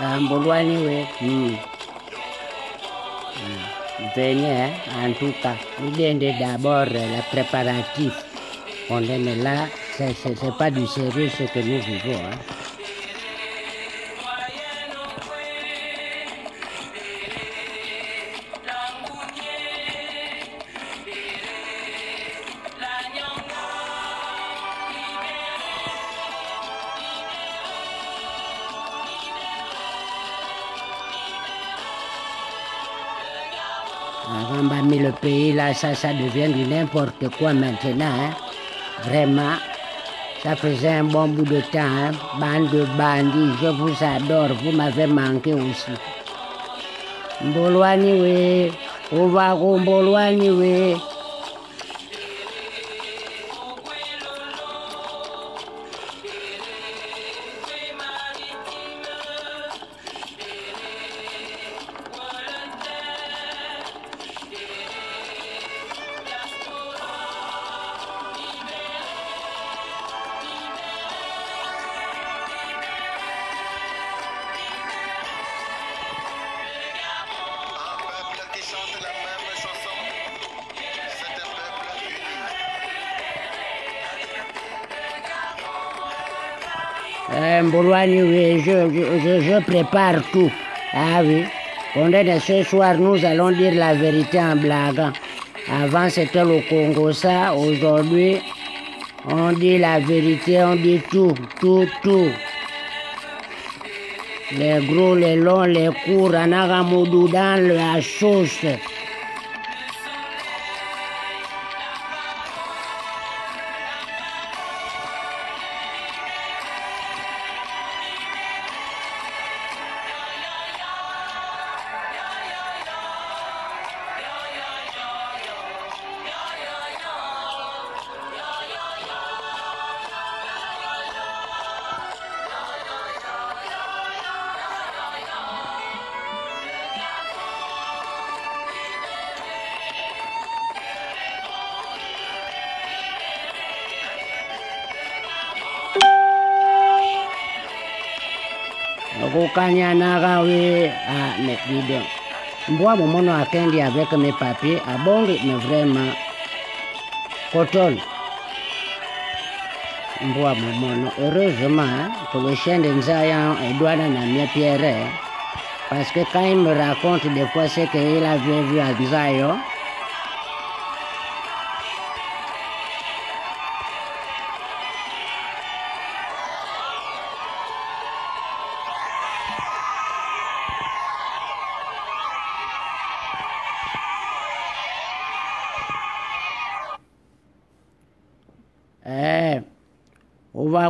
Mboluani, oui. Venez, hein, en tout cas. Il est d'abord le préparatif. On est là, c'est pas du sérieux ce que nous vivons. Hein. On a mis le pays là, ça devient du n'importe quoi maintenant. Hein. Vraiment, ça faisait un bon bout de temps. Hein. Bande de bandits, je vous adore, vous m'avez manqué aussi. Mboluani we, Ovago Mboluani we. Mboluani, oui, je prépare tout. Ah oui. Condamné, ce soir, nous allons dire la vérité en blaguant. Avant, c'était le Congo, ça. Aujourd'hui, on dit la vérité, on dit tout. Les gros, les longs, les courts, Anagamoudou dans la sauce. Kanyanaga, oui. Ah, mais dis donc. Moi, mon a Kendi avec mes papiers, à bon rythme vraiment. Coton. Moi, mon heureusement, hein, pour le chien de Nzayan, il doit dans la pierre. Hein, parce que quand il me raconte des fois ce qu'il a vu à Nzayan,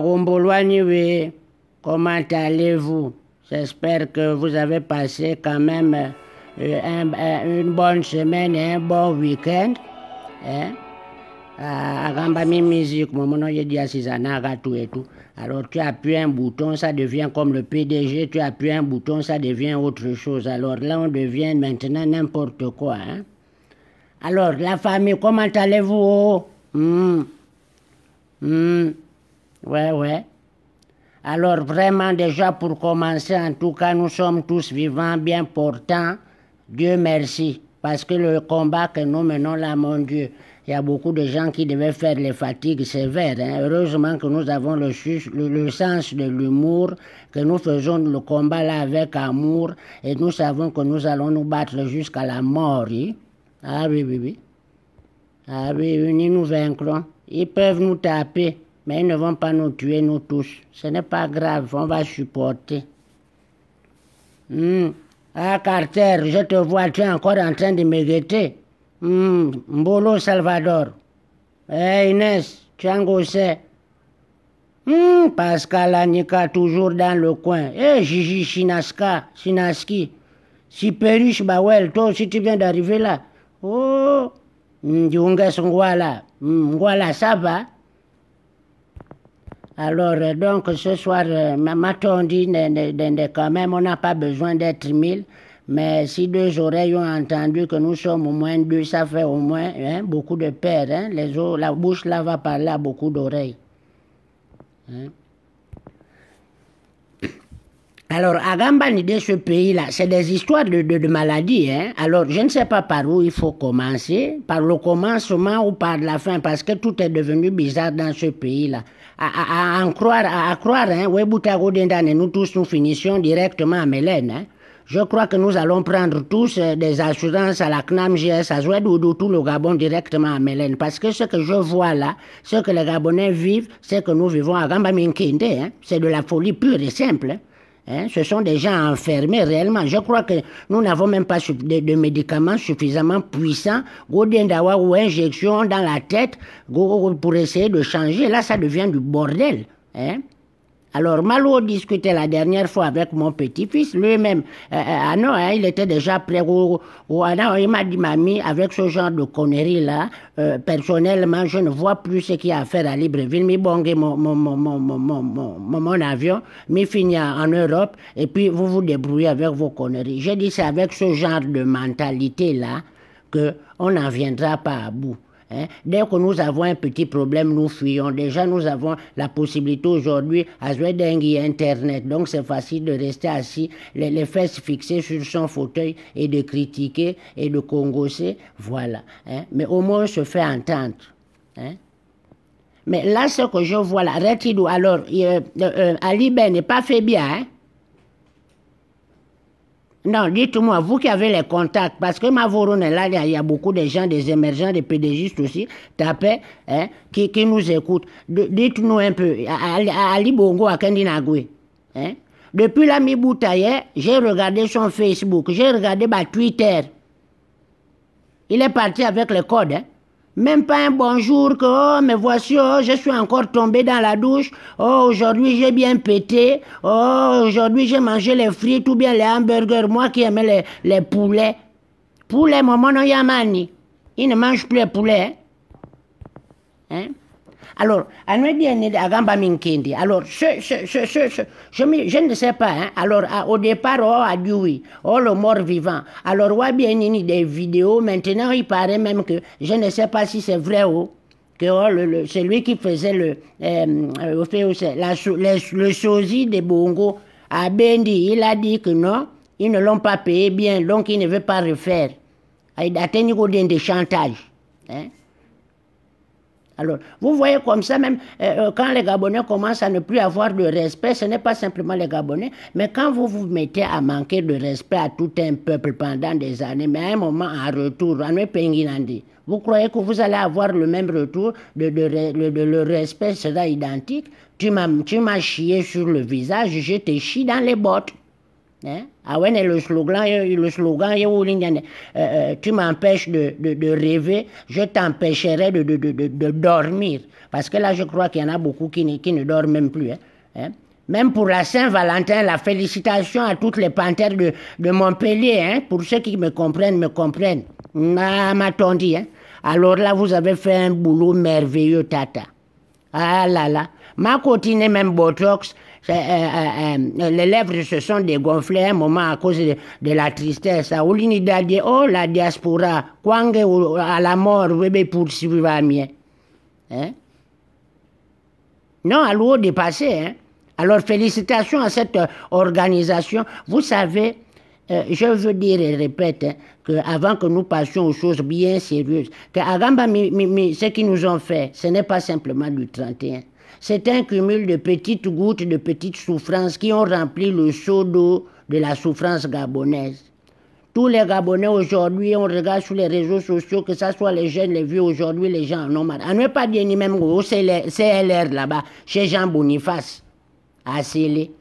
Mboluani, oui. Comment allez-vous? J'espère que vous avez passé quand même une bonne semaine et un bon week-end. Hein? Agambami musique, mon j'ai dit à Sizanaga, tout et tout. Alors tu appuies un bouton, ça devient comme le PDG, tu appuies un bouton, ça devient autre chose. Alors là, on devient maintenant n'importe quoi. Hein? Alors, la famille, comment allez-vous? Ouais. Alors vraiment déjà pour commencer, en tout cas, nous sommes tous vivants, bien portants. Dieu merci. Parce que le combat que nous menons là, mon Dieu, il y a beaucoup de gens qui devaient faire les fatigues sévères. Hein. Heureusement que nous avons le sens de l'humour, que nous faisons le combat là avec amour et nous savons que nous allons nous battre jusqu'à la mort. Hein? Ah oui. Ah oui, unis nous vaincrons. Ils peuvent nous taper, mais ils ne vont pas nous tuer, nous tous. Ce n'est pas grave, on va supporter. Ah, Carter, je te vois, tu es encore en train de me guetter. Mbolo Salvador. Inès, Tchangosé. Pascal Anika, toujours dans le coin. Gigi Chinaski. Si Perriche Bawel, toi aussi tu viens d'arriver là. Oh, Ndjunges Ngwala, ça va? Alors, donc, ce soir, m'a-t-on dit, quand même, on n'a pas besoin d'être 1000, mais si 2 oreilles ont entendu que nous sommes au moins 2, ça fait au moins beaucoup de paires. Hein? La bouche là va parler à beaucoup d'oreilles. Hein? Alors, à Gambani, de ce pays-là, c'est des histoires de maladies. Hein? Alors, je ne sais pas par où il faut commencer, par le commencement ou par la fin, parce que tout est devenu bizarre dans ce pays-là. À croire, hein, nous tous, nous finissions directement à Mélène. Hein? Je crois que nous allons prendre tous des assurances à la CNAM, GS, à Zouedoudou, tout le Gabon directement à Mélène. Parce que ce que je vois là, ce que les Gabonais vivent, c'est que nous vivons à Gambaminkinde. Hein? C'est de la folie pure et simple. Hein? Hein, ce sont des gens enfermés réellement. Je crois que nous n'avons même pas de médicaments suffisamment puissants ou injection dans la tête pour essayer de changer. Là, ça devient du bordel. Hein. Alors, Malo discutait la dernière fois avec mon petit-fils, lui-même. Non, hein, il était déjà prêt. Il m'a dit, mamie, avec ce genre de conneries-là, personnellement, je ne vois plus ce qu'il y a à faire à Libreville. Mi bongue mon avion, mi fini en Europe, et puis vous vous débrouillez avec vos conneries. J'ai dit, c'est avec ce genre de mentalité-là qu'on n'en viendra pas à bout. Hein? Dès que nous avons un petit problème, nous fuyons. Déjà, nous avons la possibilité aujourd'hui à Zouedengi Internet. Donc, c'est facile de rester assis, les fesses fixées sur son fauteuil et de critiquer et de congosser. Voilà. Hein? Mais au moins, on se fait entendre. Hein? Mais là, ce que je vois là, Retidou, alors, Ali Ben n'est pas fait bien, hein? Non, dites-moi, vous qui avez les contacts, parce que Mavorone, là, il y a beaucoup de gens, des émergents, des pédégistes aussi, tapés, hein, qui nous écoutent. Dites-nous un peu, Ali Bongo à Kendinagwe. Hein? Depuis la Miboutaye, j'ai regardé son Facebook, j'ai regardé Twitter. Il est parti avec le code, hein? Même pas un bonjour que, oh, mais voici, oh, je suis encore tombé dans la douche, oh, aujourd'hui j'ai bien pété, oh, aujourd'hui j'ai mangé les frites ou bien les hamburgers, moi qui aimais les poulets. Poulet, maman, non, yamani. Il ne mange plus les poulets, hein? Alors, alors, je ne sais pas, hein? Alors, au départ, on a dit oui, oh, le mort vivant. Alors, on a bien des vidéos, maintenant, il paraît même que, je ne sais pas si c'est vrai ou, que oh, celui qui faisait le sosie de Bongo, à Bendi, il a dit que non, ils ne l'ont pas payé bien, donc il ne veut pas refaire. Il a tenu des chantages, hein? Alors, vous voyez comme ça, même quand les Gabonais commencent à ne plus avoir de respect, ce n'est pas simplement les Gabonais, mais quand vous vous mettez à manquer de respect à tout un peuple pendant des années, mais à un moment, en retour, vous croyez que vous allez avoir le même retour, le respect sera identique? Tu m'as chié sur le visage, je te chie dans les bottes. Hein? Ah ouais, le slogan, tu m'empêches de rêver, je t'empêcherai de dormir. Parce que là, je crois qu'il y en a beaucoup qui ne dorment même plus. Hein? Même pour la Saint-Valentin, la félicitation à toutes les panthères de Montpellier. Hein? Pour ceux qui me comprennent, m'a dit. Hein? Alors là, vous avez fait un boulot merveilleux, Tata. Ah là là. Ma cotine, même Botox, les lèvres se sont dégonflées un moment à cause de la tristesse. Oh, la diaspora, à la mort, oui, poursuivre à mien. Hein? Non, à l'eau dépassé. Hein? Alors, félicitations à cette organisation. Vous savez, je veux dire et répète, hein, qu'avant que nous passions aux choses bien sérieuses, que Agamba, ce qu'ils nous ont fait, ce n'est pas simplement du 31. C'est un cumul de petites gouttes, de petites souffrances qui ont rempli le seau d'eau de la souffrance gabonaise. Tous les Gabonais aujourd'hui, on regarde sur les réseaux sociaux, que ce soit les jeunes, les vieux, aujourd'hui, les gens en ont marre. On ne peut pas dire ni même au CLR là-bas, chez Jean Boniface, à Célé.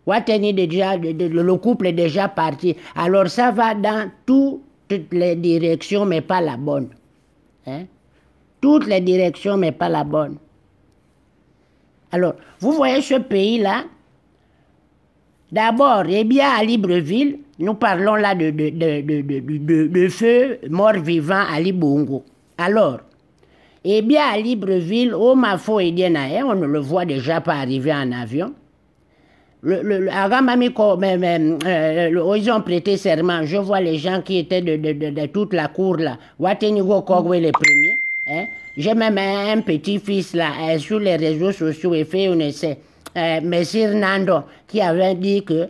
Le couple est déjà parti. Alors ça va dans toutes les directions, mais pas la bonne. Hein? Toutes les directions, mais pas la bonne. Alors, vous voyez ce pays-là, d'abord, eh bien, à Libreville, nous parlons là de feu mort-vivant à Libongo. Alors, eh bien, à Libreville, au Mafo et Dienae, on ne le voit déjà pas arriver en avion. Ils ont prêté serment. Je vois les gens qui étaient de toute la cour là. Watenigo Kogwe les premiers. Hein? J'ai même un petit-fils là sur les réseaux sociaux et fait un essai. Messire Nando, qui avait dit que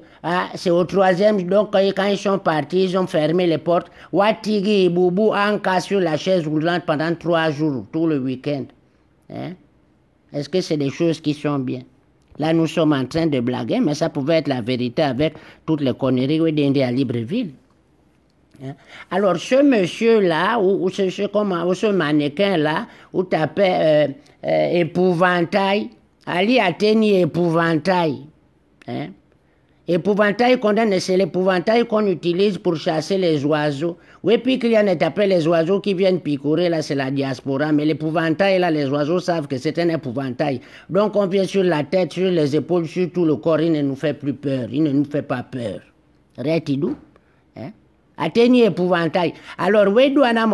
c'est au 3e, donc quand ils sont partis, ils ont fermé les portes. Watigi et Boubou en cas sur la chaise roulante pendant 3 jours, tout le week-end. Hein? Est-ce que c'est des choses qui sont bien? Là, nous sommes en train de blaguer, mais ça pouvait être la vérité avec toutes les conneries d'Indé à Libreville. Hein? Alors, ce monsieur-là, ou ce mannequin-là, où tapait épouvantail, Ali a tenu épouvantail. Hein? Épouvantail, c'est l'épouvantail qu'on utilise pour chasser les oiseaux. Oui, puis qu'il y en a tapé les oiseaux qui viennent picorer, là, c'est la diaspora. Mais l'épouvantail, là, les oiseaux savent que c'est un épouvantail. Donc, on vient sur la tête, sur les épaules, sur tout le corps, il ne nous fait plus peur. Il ne nous fait pas peur. Rétidou. Hein? Atteigner épouvantail. Alors, oui, on a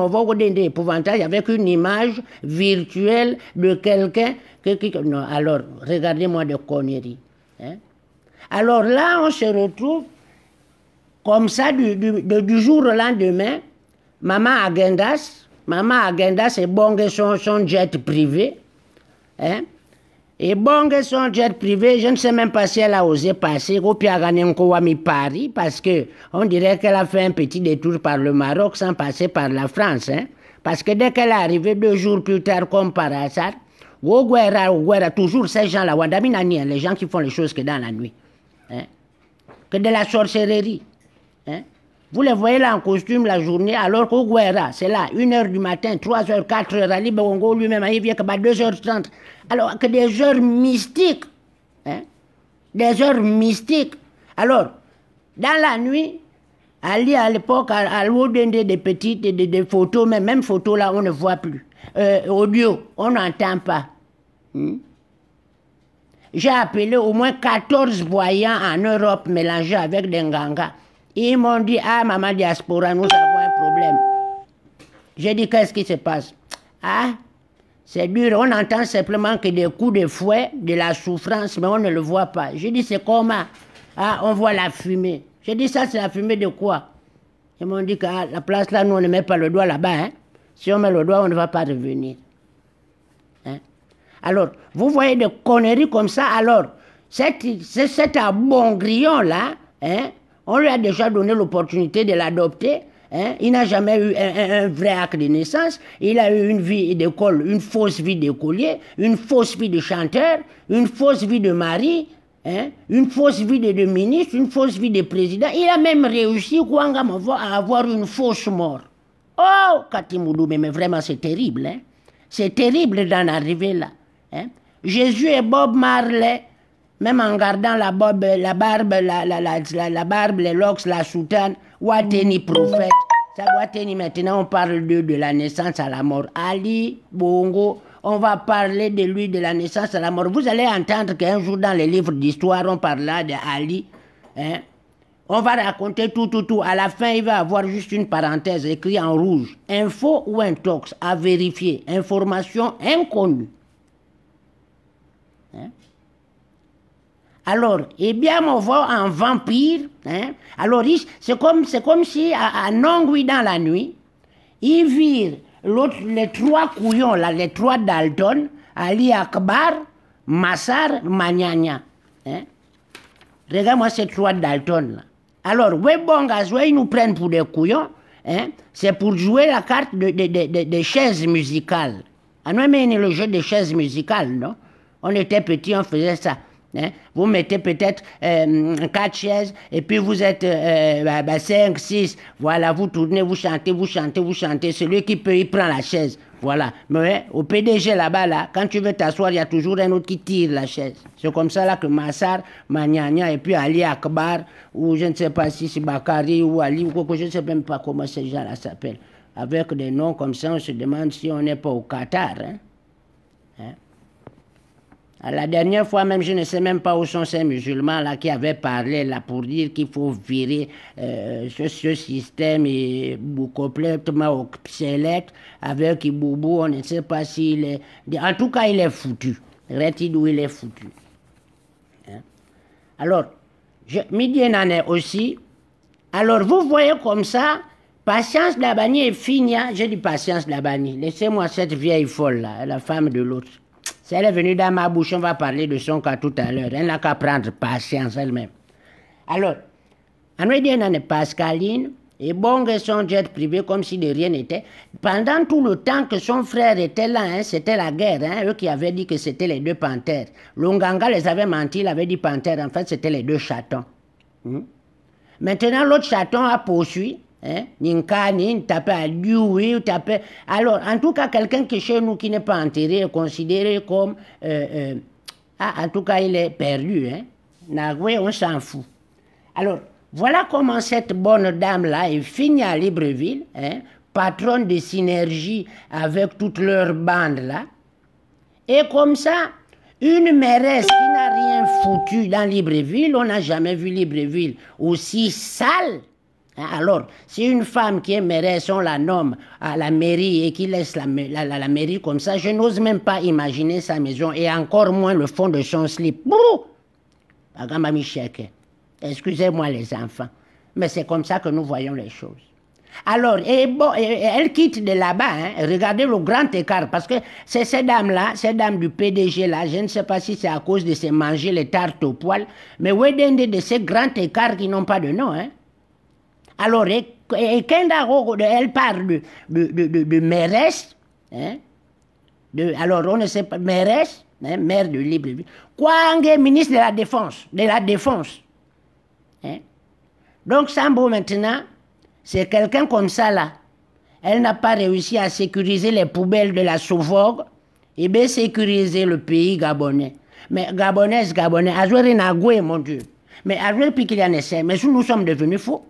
épouvantail avec une image virtuelle de quelqu'un. Non, alors, regardez-moi de conneries. Hein? Alors là, on se retrouve comme ça du jour au lendemain. Maman Agendas est bongue son jet privé. Hein? Et bongue son jet privé, je ne sais même pas si elle a osé passer au Paris, parce qu'on dirait qu'elle a fait un petit détour par le Maroc sans passer par la France. Hein? Parce que dès qu'elle est arrivée 2 jours plus tard, comme par hasard, toujours ces gens-là, les gens qui font les choses que dans la nuit. Hein? Que de la sorcellerie. Hein? Vous les voyez là en costume la journée, alors qu'au Guerra, c'est là, 1h du matin, 3h, 4h, Ali Bongo lui-même, il vient que 2h30. Alors que des heures mystiques. Hein? Des heures mystiques. Alors, dans la nuit, Ali à l'époque, à l'audio des petites, des photos, mais même photos là, on ne voit plus. Audio, on n'entend pas. J'ai appelé au moins 14 voyants en Europe mélangés avec des Nganga. Ils m'ont dit, ah, maman diaspora, nous avons un problème. J'ai dit, qu'est-ce qui se passe? Ah, c'est dur, on entend simplement que des coups de fouet, de la souffrance, mais on ne le voit pas. J'ai dit, c'est comment? Ah, on voit la fumée. J'ai dit, ça, c'est la fumée de quoi? Ils m'ont dit que la place là, nous, on ne met pas le doigt là-bas. Hein? Si on met le doigt, on ne va pas revenir. Hein? Alors, vous voyez des conneries comme ça. Alors, cet abongrillon-là, hein, on lui a déjà donné l'opportunité de l'adopter. Hein. Il n'a jamais eu un vrai acte de naissance. Il a eu une vie d'école, une fausse vie d'écolier, une fausse vie de chanteur, une fausse vie de mari, hein, une fausse vie de ministre, une fausse vie de président. Il a même réussi à avoir une fausse mort. Oh, Katimoudou, mais vraiment c'est terrible. Hein. C'est terrible d'en arriver là. Hein. Jésus et Bob Marley, même en gardant la barbe, les locks, la soutane, Wateni prophète. Ça, Wateni, maintenant, on parle de la naissance à la mort. Ali Bongo, on va parler de lui, de la naissance à la mort. Vous allez entendre qu'un jour, dans les livres d'histoire, on parlera de Ali. Hein? On va raconter tout. À la fin, il va avoir juste une parenthèse écrite en rouge. Info ou intox, à vérifier. Information inconnue. Hein? Alors, eh bien, on voit un vampire. Hein? Alors, c'est comme si, à Nongui dans la nuit, il vire les 3 couillons, là, les 3 Dalton, Ali Akbar, Massar, Magnagna. Hein? Regarde-moi ces 3 Dalton, là. Alors, ils nous prennent pour des couillons. Hein? C'est pour jouer la carte des chaises musicales. On a mené le jeu des chaises musicales, non? On était petits, on faisait ça. Hein? Vous mettez peut-être 4 chaises et puis vous êtes 5, 6. Voilà, vous tournez, vous chantez. Celui qui peut, il prend la chaise. Voilà. Mais au PDG là-bas, là, quand tu veux t'asseoir, il y a toujours un autre qui tire la chaise. C'est comme ça là que Massar, Magnagna et puis Ali Akbar, ou je ne sais pas si c'est Bakari ou Ali, ou quoi, je ne sais même pas comment ces gens-là s'appellent. Avec des noms comme ça, on se demande si on n'est pas au Qatar. Hein? Hein? La dernière fois même, je ne sais même pas où sont ces musulmans là qui avaient parlé là pour dire qu'il faut virer ce système est complètement obsolète avec Iboubou, on ne sait pas s'il est... En tout cas, il est foutu. Retidou, il est foutu. Hein? Alors, Midi Nané aussi. Alors, vous voyez comme ça, Patience Dabani est finie. J'ai dit Patience Dabani. Laissez-moi cette vieille folle là, la femme de l'autre. Si elle est venue dans ma bouche, on va parler de son cas tout à l'heure. Elle n'a qu'à prendre patience elle-même. Alors, on va dire Pascaline, et bon, son jet privé comme si de rien n'était. Pendant tout le temps que son frère était là, hein, c'était la guerre, hein, eux qui avaient dit que c'était les deux panthères. Longanga les avait menti, il avait dit panthère, en fait c'était les deux chatons. Maintenant l'autre chaton a poursuivi, hein, Ninkani, tapé à Dewey, tapé... Alors, en tout cas, quelqu'un qui chez nous qui n'est pas enterré est considéré comme... en tout cas, il est perdu, hein. Nagoué, on s'en fout. Alors, voilà comment cette bonne dame-là est finie à Libreville, hein, patronne de synergie avec toute leur bande-là. Et comme ça, une mairesse qui n'a rien foutu dans Libreville, on n'a jamais vu Libreville aussi sale. Alors, si une femme qui est mairesse, on la nomme à la mairie et qui laisse la mairie comme ça, je n'ose même pas imaginer sa maison et encore moins le fond de son slip. Bouh! Excusez-moi les enfants, mais c'est comme ça que nous voyons les choses. Alors, elle quitte de là-bas, hein, regardez le grand écart, parce que c'est ces dames-là, ces dames du PDG-là, je ne sais pas si c'est à cause de se manger les tartes au poil, mais de ces grands écarts qui n'ont pas de nom. Hein. Alors, elle parle de mairesse, hein, alors on ne sait pas, mairesse, hein, maire de Libreville, Kouangé, ministre de la Défense. Hein? Donc Sambo maintenant, c'est quelqu'un comme ça là. Elle n'a pas réussi à sécuriser les poubelles de la Sauvogue et bien sécuriser le pays gabonais. Mais Gabonais, Azoué Nagoué, mon Dieu. Mais Azoué Pikilian essaie, mais nous sommes devenus fous.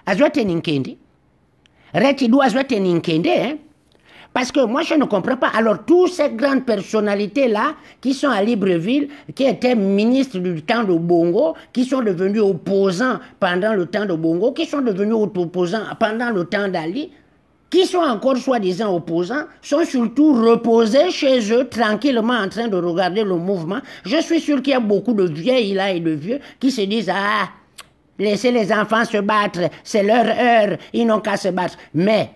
Azoué Teninkendi. Retidou Azoué Teninkendi, hein? Parce que moi, je ne comprends pas. Alors, toutes ces grandes personnalités-là, qui sont à Libreville, qui étaient ministres du temps de Bongo, qui sont devenus opposants pendant le temps de Bongo, qui sont devenus opposants pendant le temps d'Ali, qui sont encore soi-disant opposants, sont surtout reposés chez eux, tranquillement en train de regarder le mouvement. Je suis sûr qu'il y a beaucoup de vieilles là et de vieux qui se disent « Ah, laissez les enfants se battre, c'est leur heure, ils n'ont qu'à se battre. » Mais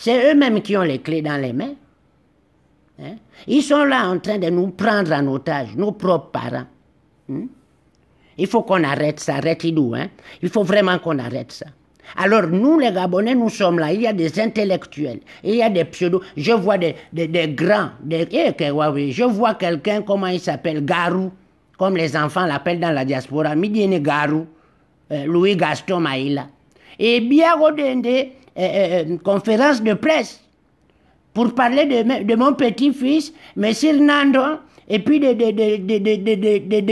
c'est eux-mêmes qui ont les clés dans les mains. Hein? Ils sont là en train de nous prendre en otage, nos propres parents. Il faut qu'on arrête ça, arrête-nous. Hein? Il faut vraiment qu'on arrête ça. Alors nous, les Gabonais, nous sommes là. Il y a des intellectuels, il y a des pseudos. Je vois des grands. Je vois quelqu'un, comment il s'appelle, Garou, comme les enfants l'appellent dans la diaspora. Midiene Garou, Louis Gaston Maïla. Et bien, conférence de presse pour parler de mon petit-fils, M. Nando, et puis de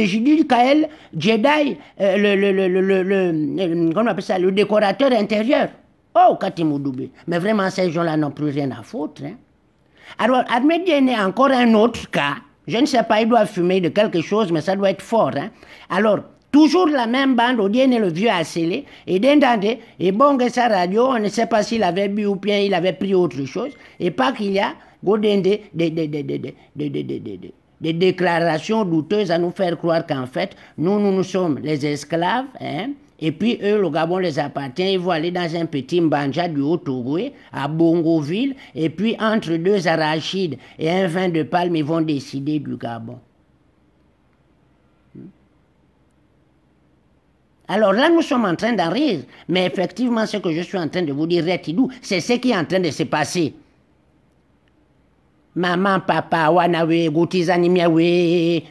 Judith Kael Jedi, comment on appelle ça, le décorateur intérieur. Oh, Katimoudoubé. Mais vraiment, ces gens-là n'ont plus rien à foutre. Hein. Alors, Admedienne est encore un autre cas. Je ne sais pas, il doit fumer de quelque chose, mais ça doit être fort. Hein. Alors, toujours la même bande, Odien et le vieux a scellé, et d'entendre, et bon, que sa radio, on ne sait pas s'il avait bu ou bien il avait pris autre chose, et pas qu'il y a des déclarations douteuses à nous faire croire qu'en fait, nous sommes les esclaves, hein, et puis eux, le Gabon les appartient, ils vont aller dans un petit mbanja du Haut-Togoé, à Bongoville, et puis entre deux arachides et un vin de palme, ils vont décider du Gabon. Alors là, nous sommes en train d'en rire. Mais effectivement, ce que je suis en train de vous dire, Retidou, c'est ce qui est en train de se passer. Maman, papa, wanawe, goutizani miawe.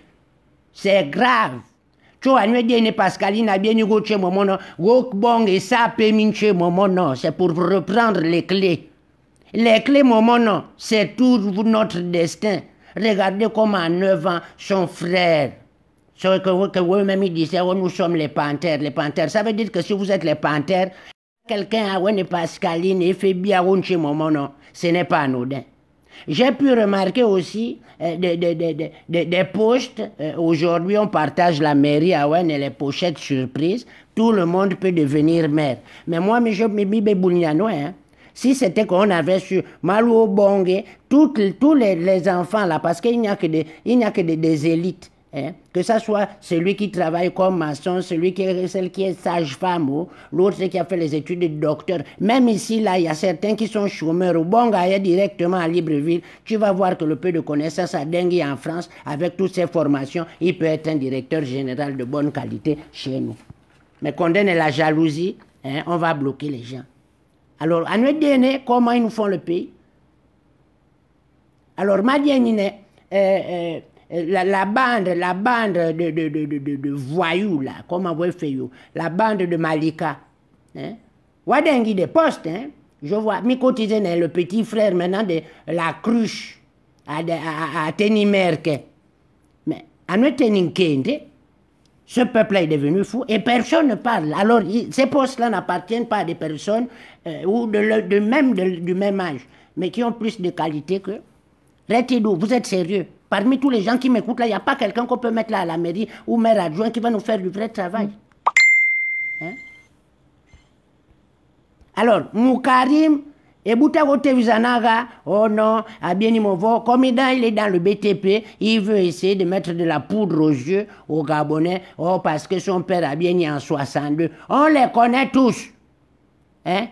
C'est grave. Tu as dit Pascaline a bien eu goutché momono, wokbong et ça peminche momono. C'est pour reprendre les clés. Les clés momono, c'est tout notre destin. Regardez comment à 9 ans, son frère. Ce que vous-même disaient, oh, nous sommes les panthères. Les panthères, ça veut dire que si vous êtes les panthères, quelqu'un a une Pascaline et fait bien chez mon non, ce n'est pas anodin. J'ai pu remarquer aussi des postes. Aujourd'hui, on partage la mairie à Ouen et les pochettes surprises. Tout le monde peut devenir maire. Mais moi, je me dis, hein. Si c'était qu'on avait sur Malou Bongé, tous les enfants là, parce qu'il n'y a que des élites. Hein, que ce soit celui qui travaille comme maçon, celle qui est sage-femme, l'autre qui a fait les études de docteur. Même ici, là, il y a certains qui sont chômeurs. Au bon gars, directement à Libreville, tu vas voir que le peu de connaissances à Dengue en France, avec toutes ces formations, il peut être un directeur général de bonne qualité chez nous. Mais qu'on donne la jalousie, hein, on va bloquer les gens. Alors, à nous donner comment ils nous font le pays. Alors, Madienine, la bande de voyous, là, comment vous faites, la bande de Malika, hein, Wadengi des postes, hein, je vois, mi cotisé le petit frère maintenant de la cruche à Tenimerke. Mais à nous Teninkende, ce peuple-là est devenu fou et personne ne parle. Alors, ces postes-là n'appartiennent pas à des personnes ou du même âge, mais qui ont plus de qualité que. Retidou, vous êtes sérieux? Parmi tous les gens qui m'écoutent là, il n'y a pas quelqu'un qu'on peut mettre là à la mairie ou maire adjoint qui va nous faire du vrai travail. Hein? Alors, Moukarim et Boutagote Vizanaga, oh non, Abienimovo, comme il est dans le BTP, il veut essayer de mettre de la poudre aux yeux aux Gabonais, oh parce que son père a bien en 62. On les connaît tous. Hein?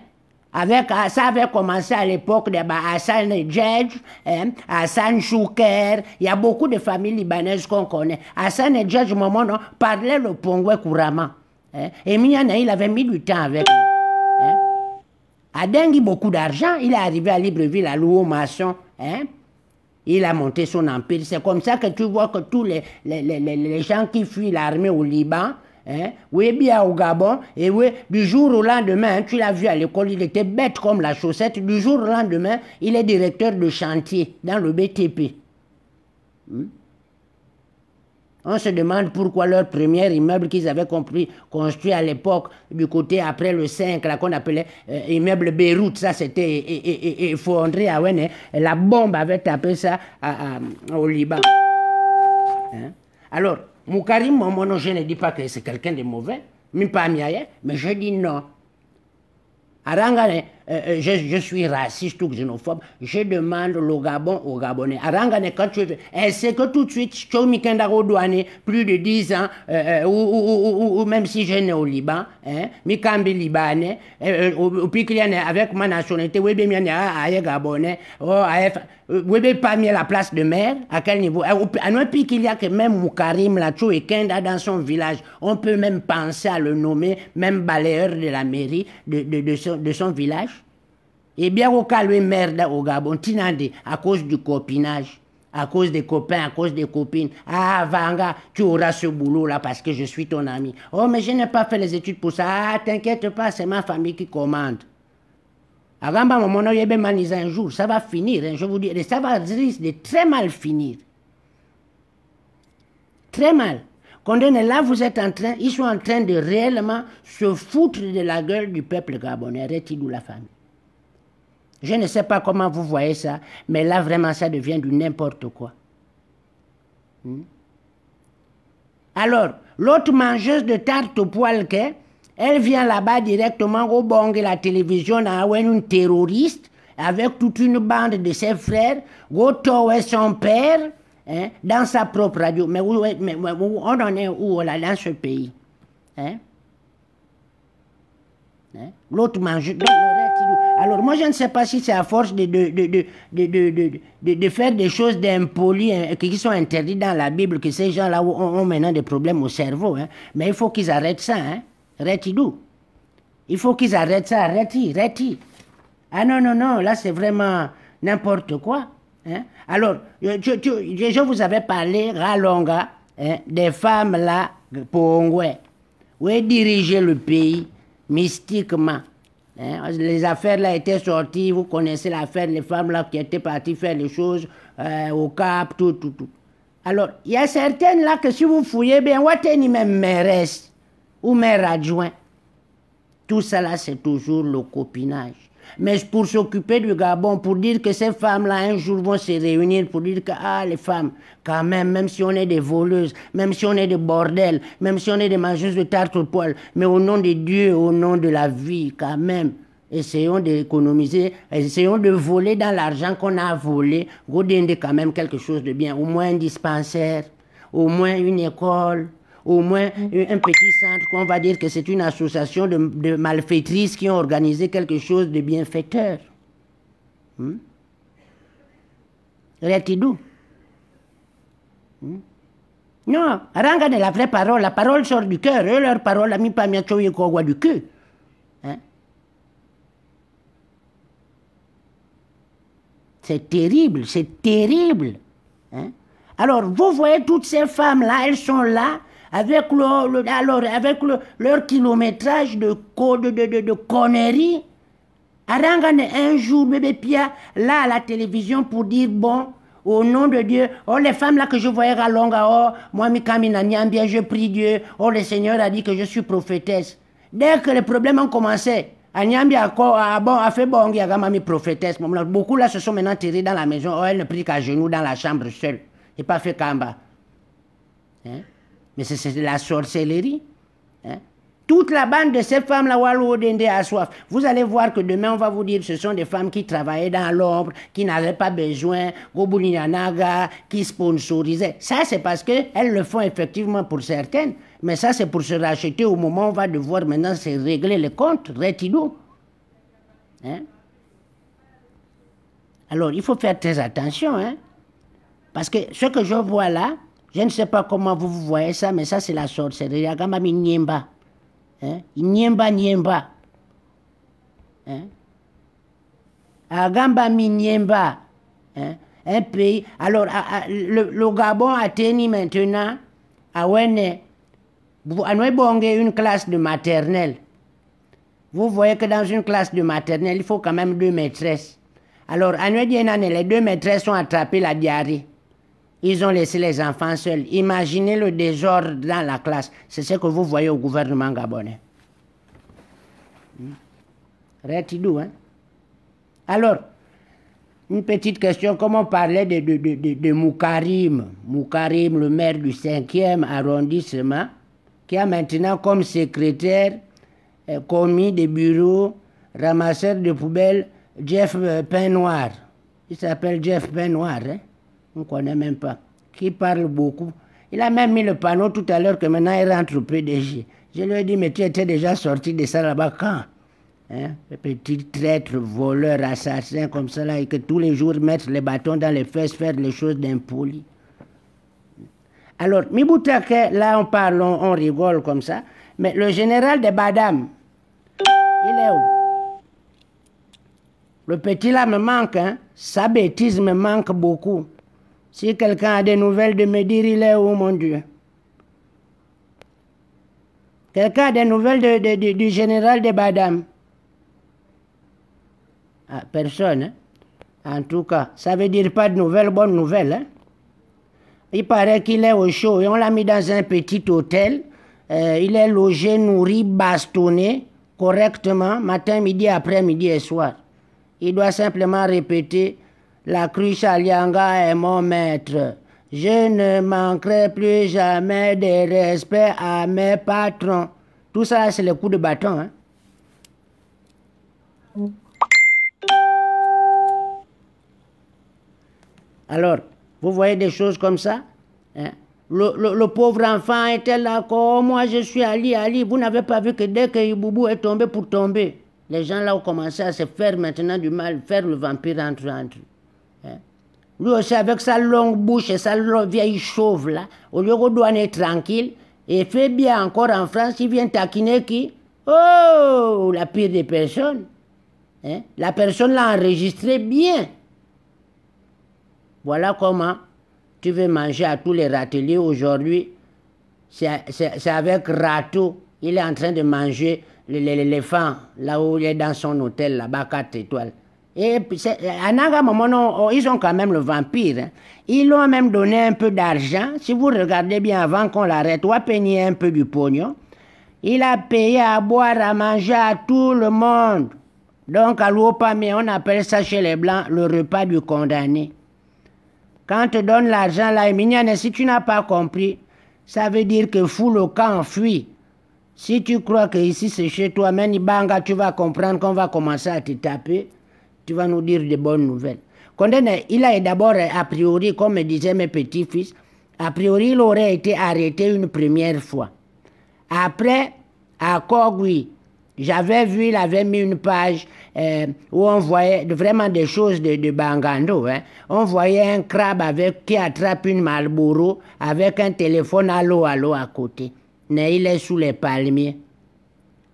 Ça avait commencé à l'époque de Hassan Djedj, hein, Hassan Chouker. Il y a beaucoup de familles libanaises qu'on connaît. Hassan Djedj, moment, non, parlait le pongoué couramment. Hein, et Miana, il avait mis du temps avec lui. Hein. A Dengue, beaucoup d'argent. Il est arrivé à Libreville, à Louo Masson. Hein. Il a monté son empire. C'est comme ça que tu vois que tous les gens qui fuient l'armée au Liban, hein, oui, bien au Gabon, et oui, du jour au lendemain, tu l'as vu à l'école, il était bête comme la chaussette, du jour au lendemain, il est directeur de chantier dans le BTP. On se demande pourquoi leur premier immeuble qu'ils avaient construit à l'époque, du côté après le 5, là qu'on appelait immeuble Beyrouth, ça s'était effondré, à Wene, la bombe avait tapé ça au Liban. Hein? Alors, Moukarim, mon je ne dis pas que c'est quelqu'un de mauvais, mais je dis non. Arangane, je suis raciste ou xénophobe, je demande le Gabon aux Gabonais. Arangane, quand tu veux, c'est que tout de suite, plus de 10 ans, ou même si je né au Liban, hein, Mikambi Libanais, puis qu'il y a avec ma nationalité, oui, bien, il y a Gabonais, oui, bien, pas mis à la place de maire, à quel niveau? À nous, puis qu'il y a que même Moukarim, là, et Kenda dans son village, on peut même penser à le nommer, même balayeur de la mairie de son village. Et bien, au cas où merde au Gabon, Tinande, à cause du copinage, à cause des copains, à cause des copines. Ah, Vanga, tu auras ce boulot-là parce que je suis ton ami. Oh, mais je n'ai pas fait les études pour ça. Ah, t'inquiète pas, c'est ma famille qui commande. Agamba, mon un jour, ça va finir, hein, je vous dis, et ça va risque de très mal finir. Très mal. Condamné là, vous êtes ils sont en train de réellement se foutre de la gueule du peuple gabonais, Retidou la famille. Je ne sais pas comment vous voyez ça, mais là, vraiment, ça devient du n'importe quoi. Alors, l'autre mangeuse de tarte au poil, elle vient là-bas directement au bong et la télévision, une terroriste, avec toute une bande de ses frères, Goto et son père, hein, dans sa propre radio. Mais on en est où là, dans ce pays? Hein? Hein? L'autre mangeuse... Alors, moi, je ne sais pas si c'est à force de faire des choses d'impolies qui sont interdites dans la Bible que ces gens-là ont maintenant des problèmes au cerveau. Hein. Mais il faut qu'ils arrêtent ça. Hein. Retidou. Il faut qu'ils arrêtent ça. Reti. Ah non, non, non. Là, c'est vraiment n'importe quoi. Hein. Alors, je vous avais parlé, Ralonga, hein, des femmes là, Pongwe, où diriger le pays mystiquement. Hein, les affaires là étaient sorties, vous connaissez l'affaire, les femmes là qui étaient parties faire les choses au Cap, tout. Alors, il y a certaines là que si vous fouillez bien, ni même mairesse ou maire adjoint. Tout ça là, c'est toujours le copinage. Mais pour s'occuper du Gabon, pour dire que ces femmes-là, un jour, vont se réunir pour dire que, ah, les femmes, quand même si on est des voleuses, même si on est des bordels, même si on est des mangeuses de tarte au poil, mais au nom de Dieu, au nom de la vie, quand même, essayons d'économiser, essayons de voler dans l'argent qu'on a volé, redonner quand même quelque chose de bien, au moins un dispensaire, au moins une école, au moins un petit centre qu'on va dire que c'est une association de malfaitrices qui ont organisé quelque chose de bienfaiteur. Retidou. Non, Aranga de la vraie parole. La parole sort du cœur. Eux, leur parole a mis pas du cœur. Hein? C'est terrible, c'est terrible. Hein? Alors, vous voyez toutes ces femmes-là, elles sont là avec leur kilométrage de conneries. Arangane un jour, bébé Pia, là à la télévision pour dire bon, au nom de Dieu, oh les femmes là que je voyais à Longa, oh, moi Mikamina Nyambia, je prie Dieu, oh le Seigneur a dit que je suis prophétesse. Dès que les problèmes ont commencé, Nyambia a fait bon, il y a mis prophétesse. Beaucoup là se sont maintenant tirés dans la maison, oh elle ne prie qu'à genoux dans la chambre seule. Il n'a pas fait Kamba. Hein? Mais c'est de la sorcellerie. Hein? Toute la bande de ces femmes-là, vous allez voir que demain, on va vous dire que ce sont des femmes qui travaillaient dans l'ombre, qui n'avaient pas besoin, qui sponsorisaient. Ça, c'est parce qu'elles le font effectivement pour certaines, mais ça, c'est pour se racheter au moment où on va devoir maintenant se régler les comptes, retidou. Hein? Alors, il faut faire très attention, hein? Parce que ce que je vois là, je ne sais pas comment vous voyez ça, mais ça, c'est la sorcellerie. Agamami Nyemba. Hein? Nyemba. Hein? Agambami Nyemba. Hein? Un pays. Alors, le Gabon a tenu maintenant à une classe de maternelle. Vous voyez que dans une classe de maternelle, il faut quand même 2 maîtresses. Alors, les 2 maîtresses ont attrapé la diarrhée. Ils ont laissé les enfants seuls. Imaginez le désordre dans la classe. C'est ce que vous voyez au gouvernement gabonais. Retidou, hein? Alors, une petite question. Comme on parlait de Moukarim. Moukarim, le maire du 5e arrondissement, qui a maintenant comme secrétaire, commis de bureau, ramasseur de poubelles, Jeff Pain-Noir. Il s'appelle Jeff Pain-Noir, hein? On ne connaît même pas. Qui parle beaucoup. Il a même mis le panneau tout à l'heure que maintenant il rentre au PDG. Je lui ai dit, mais tu étais déjà sorti de ça là-bas quand? Hein? Petit traître, voleur, assassin comme ça là, et que tous les jours mettre les bâtons dans les fesses, faire les choses d'impolis. Alors, Miboutake, là on parle, on rigole comme ça, mais le général de Badam, il est où? Le petit là me manque, hein? Sa bêtise me manque beaucoup. Si quelqu'un a des nouvelles de me dire, il est où, mon Dieu? Quelqu'un a des nouvelles du général de Badam? Ah, personne, hein? En tout cas, ça veut dire pas de nouvelles, bonnes nouvelles, hein? Il paraît qu'il est au chaud et on l'a mis dans un petit hôtel. Il est logé, nourri, bastonné correctement, matin, midi, après-midi et soir. Il doit simplement répéter: la cruche Alianga est mon maître. Je ne manquerai plus jamais de respect à mes patrons. Tout ça, c'est le coup de bâton. Hein? Alors, vous voyez des choses comme ça? Hein? Le pauvre enfant était là, comme moi je suis Ali. Vous n'avez pas vu que dès que Iboubou est tombé pour tomber, les gens là ont commencé à se faire maintenant du mal, faire le vampire entre eux. Hein? Lui aussi, avec sa longue bouche et sa vieille chauve là, au lieu qu'on doit être tranquille, et fait bien encore en France, il vient taquiner qui? Oh, la pire des personnes. Hein? La personne l'a enregistré bien. Voilà comment tu veux manger à tous les râteliers aujourd'hui. C'est avec râteau. Il est en train de manger l'éléphant, là où il est dans son hôtel, là-bas, 4 étoiles. Et à Naga Momono, ils ont quand même le vampire. Hein. Ils lui ont même donné un peu d'argent. Si vous regardez bien avant qu'on l'arrête, on va payer un peu du pognon. Il a payé à boire, à manger à tout le monde. Donc, à l'Opamé, on appelle ça chez les Blancs le repas du condamné. Quand on te donne l'argent là, Eminiane, si tu n'as pas compris, ça veut dire que fous le camp, fuit. Si tu crois que ici c'est chez toi, Menibanga, tu vas comprendre qu'on va commencer à te taper. Tu vas nous dire de bonnes nouvelles. Condamné, il a d'abord, a priori, comme me disaient mes petits-fils, A priori, il aurait été arrêté une première fois. Après, à Kogui, j'avais vu, il avait mis une page où on voyait vraiment des choses de Bangando. Hein. On voyait un crabe qui attrape une Marlboro avec un téléphone allô à côté. Mais il est sous les palmiers.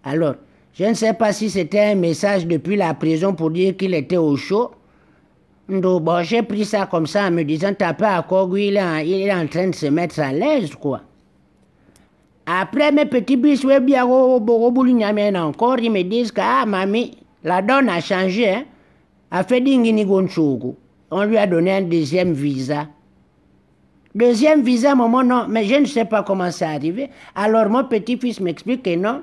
Alors, je ne sais pas si c'était un message depuis la prison pour dire qu'il était au chaud. Bon, j'ai pris ça comme ça en me disant, t'as pas à Kogui, il est en train de se mettre à l'aise, quoi. Après, mes petits bis, encore, ils me disent que, ah, mamie, la donne a changé, hein. A fait dingini gonchogo. On lui a donné un deuxième visa. Deuxième visa, maman, non, mais je ne sais pas comment c'est arrivé. Alors, mon petit-fils m'explique que non.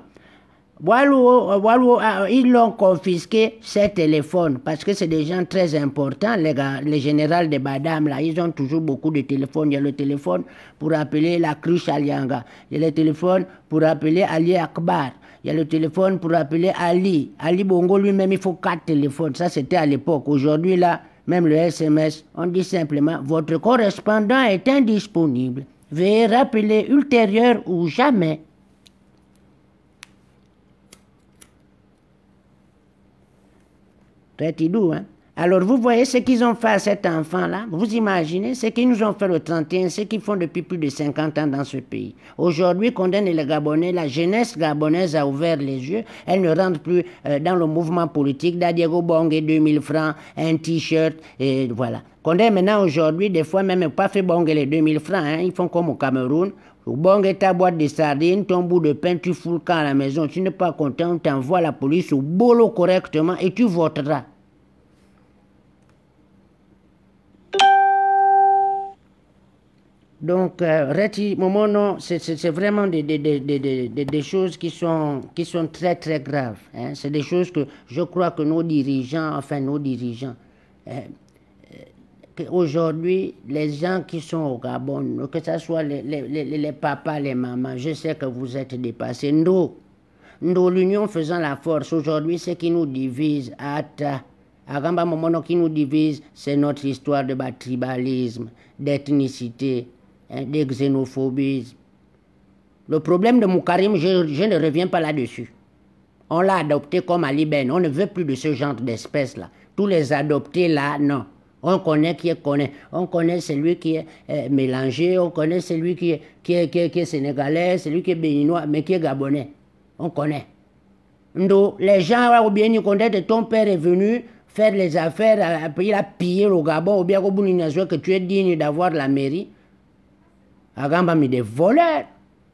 Ils l'ont confisqué, ces téléphones, parce que c'est des gens très importants, les généraux de Badam, là, ils ont toujours beaucoup de téléphones. Il y a le téléphone pour appeler la cruche Alianga, il y a le téléphone pour appeler Ali Akbar, il y a le téléphone pour appeler Ali. Ali Bongo lui-même, il faut 4 téléphones, ça c'était à l'époque. Aujourd'hui, là, même le SMS, on dit simplement, votre correspondant est indisponible. Veuillez rappeler ultérieur ou jamais. Retidou, hein? Alors, vous voyez ce qu'ils ont fait à cet enfant-là? Vous imaginez ce qu'ils nous ont fait le 31, ce qu'ils font depuis plus de 50 ans dans ce pays. Aujourd'hui, condamne les Gabonais, la jeunesse gabonaise a ouvert les yeux. Elle ne rentre plus dans le mouvement politique. Diego Bongé, 2000 francs, un t-shirt, et voilà. Condamne maintenant, aujourd'hui, des fois même pas fait Bongé les 2000 francs, hein? Ils font comme au Cameroun. Bongé ta boîte de sardines, ton bout de pain, tu fous le camp à la maison. Tu n'es pas content, on t'envoie la police au boulot correctement et tu voteras. Donc, Reti Momono, c'est vraiment des choses qui sont très, très graves. Hein. C'est des choses que je crois que nos dirigeants, aujourd'hui, les gens qui sont au Gabon, que ce soit les papas, les mamans, je sais que vous êtes dépassés. Nous, l'union faisant la force, aujourd'hui, ce qui nous divise, Agamba Momono qui nous divise, c'est notre histoire de tribalisme, d'ethnicité, hein, de xénophobie. Le problème de Moukarim, je ne reviens pas là-dessus. On l'a adopté comme Ali Ben. On ne veut plus de ce genre d'espèce-là. Tous les adoptés là, non. On connaît qui est connaît. On connaît celui qui est mélangé. On connaît celui qui est sénégalais, celui qui est béninois, mais qui est gabonais. On connaît. Donc, les gens, ou bien ils connaissent que ton père est venu faire les affaires, il a pillé le Gabon, ou bien que tu es digne d'avoir la mairie. Agamba, mais des voleurs.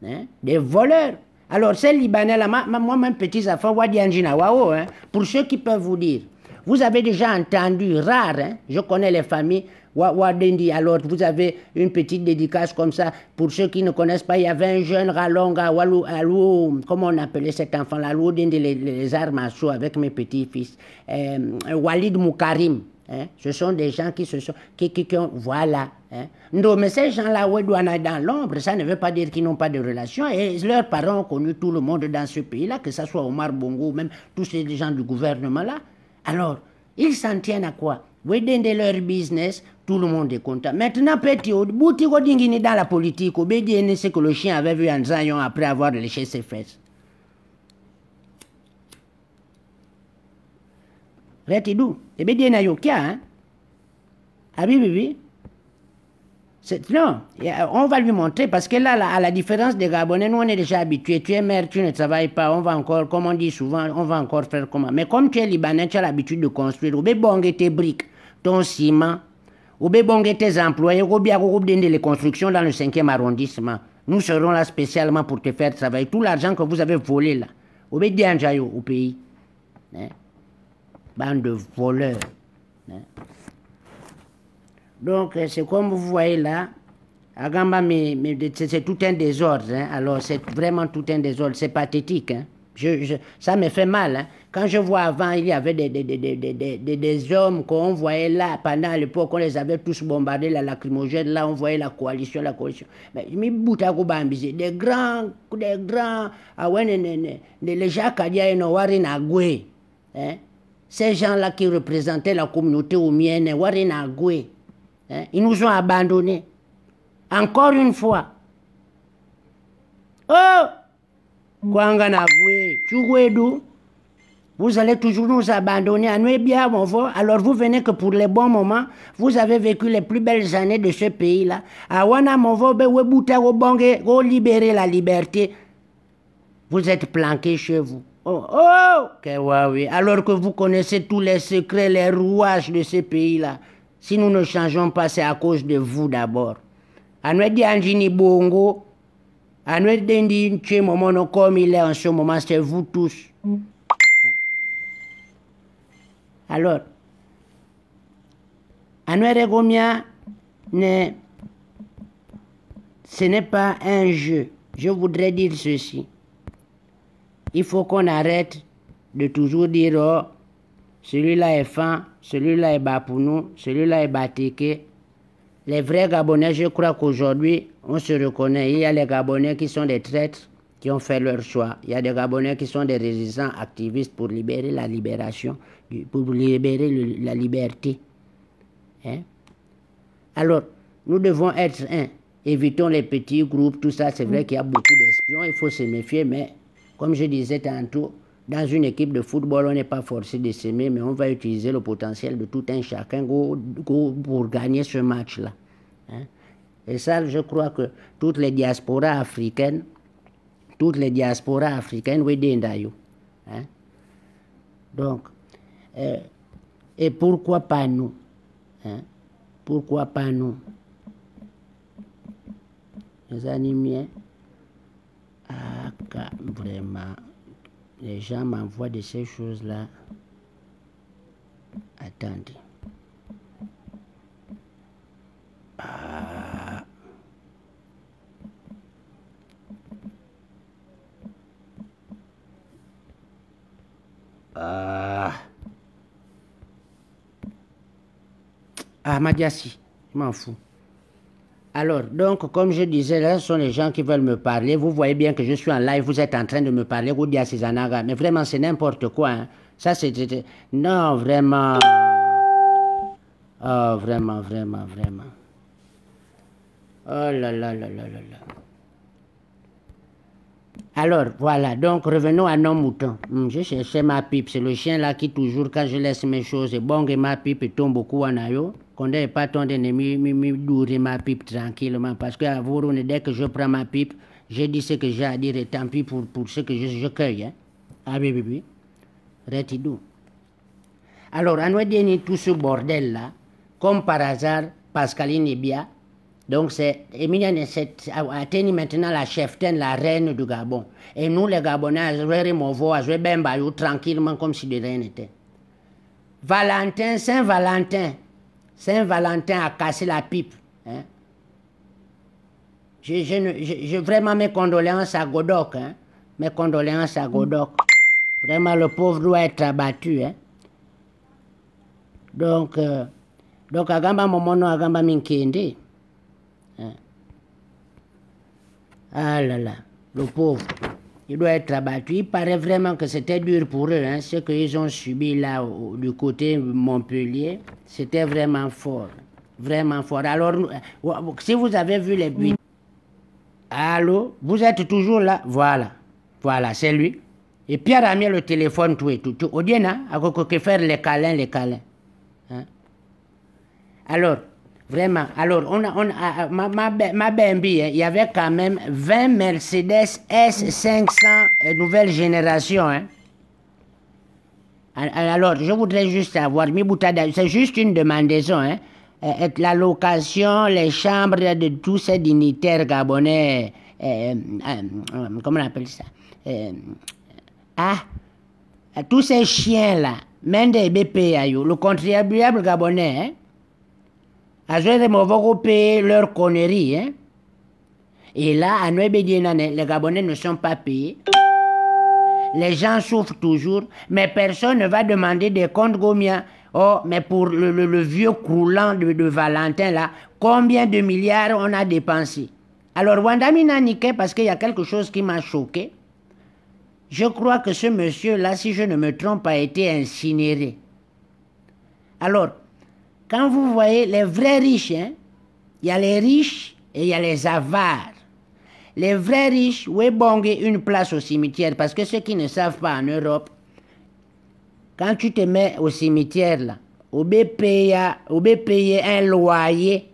Hein, des voleurs. Alors, ces Libanais-là, moi, mes petits enfants, hein, pour ceux qui peuvent vous dire, vous avez déjà entendu, rare, hein, je connais les familles, Wadendi, alors vous avez une petite dédicace comme ça, pour ceux qui ne connaissent pas, il y avait un jeune Ralonga, comment on appelait cet enfant-là, les arts martiaux avec mes petits-fils, Walid Moukarim. Hein, ce sont des gens qui ont, voilà. Hein. Non, mais ces gens-là, dans l'ombre, ça ne veut pas dire qu'ils n'ont pas de relation. Et leurs parents ont connu tout le monde dans ce pays-là, que ce soit Omar Bongo ou même tous ces gens du gouvernement-là. Alors, ils s'en tiennent à quoi? Vous de leur business, tout le monde est content. Maintenant, petit, dans la politique, c'est que le chien avait vu en Zion après avoir léché ses fesses. Retidou, et bien na yokia, hein? Bibi. Non, on va lui montrer parce que là, à la différence des Gabonais, nous on est déjà habitués. Tu es mère, tu ne travailles pas, on va encore, comme on dit souvent, on va encore faire comment. Mais comme tu es Libanais, tu as l'habitude de construire. Ou bien bonge tes briques, ton ciment, ou bien bonge tes employés, ou bien les constructions dans le 5e arrondissement. Nous serons là spécialement pour te faire travailler. Tout l'argent que vous avez volé là, ou bien dianjayo au pays. Hein? Bande de voleurs. Hein? Donc, c'est comme vous voyez là, Agamba, c'est tout un désordre. Hein? Alors, c'est vraiment tout un désordre. C'est pathétique. Hein? Ça me fait mal. Hein? Quand je vois avant, il y avait des hommes qu'on voyait là, pendant l'époque, on les avait tous bombardés, la lacrymogène, là, on voyait la coalition. Mais des grands, les Jacques Adia et Noari Nagwe. Ces gens-là qui représentaient la communauté oumienne, Wari Nagwe. Hein? Ils nous ont abandonnés. Encore une fois. Oh! Vous allez toujours nous abandonner. Alors vous venez que pour les bons moments, vous avez vécu les plus belles années de ce pays-là. Libérer la liberté. Vous êtes planqués chez vous. Oh, oh! Alors que vous connaissez tous les secrets, les rouages de ce pays-là. Si nous ne changeons pas, c'est à cause de vous d'abord. Bongo. Comme il est en ce moment, c'est vous tous. Alors, ce n'est pas un jeu. Je voudrais dire ceci. Il faut qu'on arrête de toujours dire oh, celui-là est fin, celui-là est bas pour nous, celui-là est batéké. Les vrais Gabonais, je crois qu'aujourd'hui, on se reconnaît. Il y a les Gabonais qui sont des traîtres, qui ont fait leur choix. Il y a des Gabonais qui sont des résistants activistes pour libérer la libération, pour libérer la liberté. Hein? Alors, nous devons être un. Évitons les petits groupes, tout ça. C'est vrai qu'il y a beaucoup d'espions, il faut se méfier, mais comme je disais tantôt, dans une équipe de football, on n'est pas forcé de s'aimer, mais on va utiliser le potentiel de tout un chacun pour gagner ce match-là. Hein? Et ça, je crois que toutes les diasporas africaines, oui, d'Indayo. Hein? Donc, et pourquoi pas nous? Hein? Pourquoi pas nous? Les animés, vraiment. Les gens m'envoient de ces choses-là. Attendez. Madiassi, je m'en fous. Alors, donc, comme je disais, là, ce sont les gens qui veulent me parler. Vous voyez bien que je suis en live, vous êtes en train de me parler. Mais vraiment, c'est n'importe quoi. Hein. Ça, c'est... Non, vraiment. Oh, vraiment. Oh là là. Alors, voilà. Donc, revenons à nos moutons. Je cherchais ma pipe. C'est le chien là qui, toujours, quand je laisse mes choses, bon, et ma pipe tombe beaucoup en ayo. Qu'on n'ait pas ton ennemi, dourer ma pipe tranquillement. Parce que dès que je prends ma pipe, je dis ce que j'ai à dire et tant pis pour ce que je cueille. Hein. Ah oui. Retidou. Alors, on a dit tout ce bordel-là, comme par hasard, Pascaline est bien. Donc, c'est Emilienne atteint maintenant la cheftaine, la reine du Gabon. Et nous, les Gabonais, tranquillement comme si de rien n'était. Saint-Valentin a cassé la pipe. Hein? J'ai vraiment mes condoléances à Godok. Hein? Mes condoléances à Godok. Vraiment, le pauvre doit être abattu. Hein? Donc, agamba momono, agamba minkende. Hein? Ah là là, le pauvre. Il doit être abattu. Il paraît vraiment que c'était dur pour eux. Hein? Ce qu'ils ont subi là, du côté Montpellier, c'était vraiment fort. Vraiment fort. Alors, si vous avez vu les buts... Allô? Vous êtes toujours là? Voilà, c'est lui. Et Pierre a mis le téléphone tout. Odiena, à faire les câlins. Hein? Alors, vraiment, ma BMB, il y avait quand même 20 Mercedes S500 nouvelle génération. Hein? Alors, je voudrais juste avoir, c'est juste une demandaison, hein? La location, les chambres de tous ces dignitaires gabonais, comment on appelle ça? Tous ces chiens-là, même des BPA, le contribuable gabonais, hein? Ils payer leurs conneries. Hein? Et là, les Gabonais ne sont pas payés. Les gens souffrent toujours, mais personne ne va demander des comptes combien. Oh, mais pour le vieux croulant de Valentin, là, combien de milliards on a dépensé? Alors, Wandamina niqué parce qu'il y a quelque chose qui m'a choqué. Je crois que ce monsieur-là, si je ne me trompe, a été incinéré. Alors, quand vous voyez les vrais riches, hein, il y a les riches et il y a les avares. Les vrais riches, oui, bon, une place au cimetière, parce que ceux qui ne savent pas en Europe, quand tu te mets au cimetière, là, on peut payer un loyer.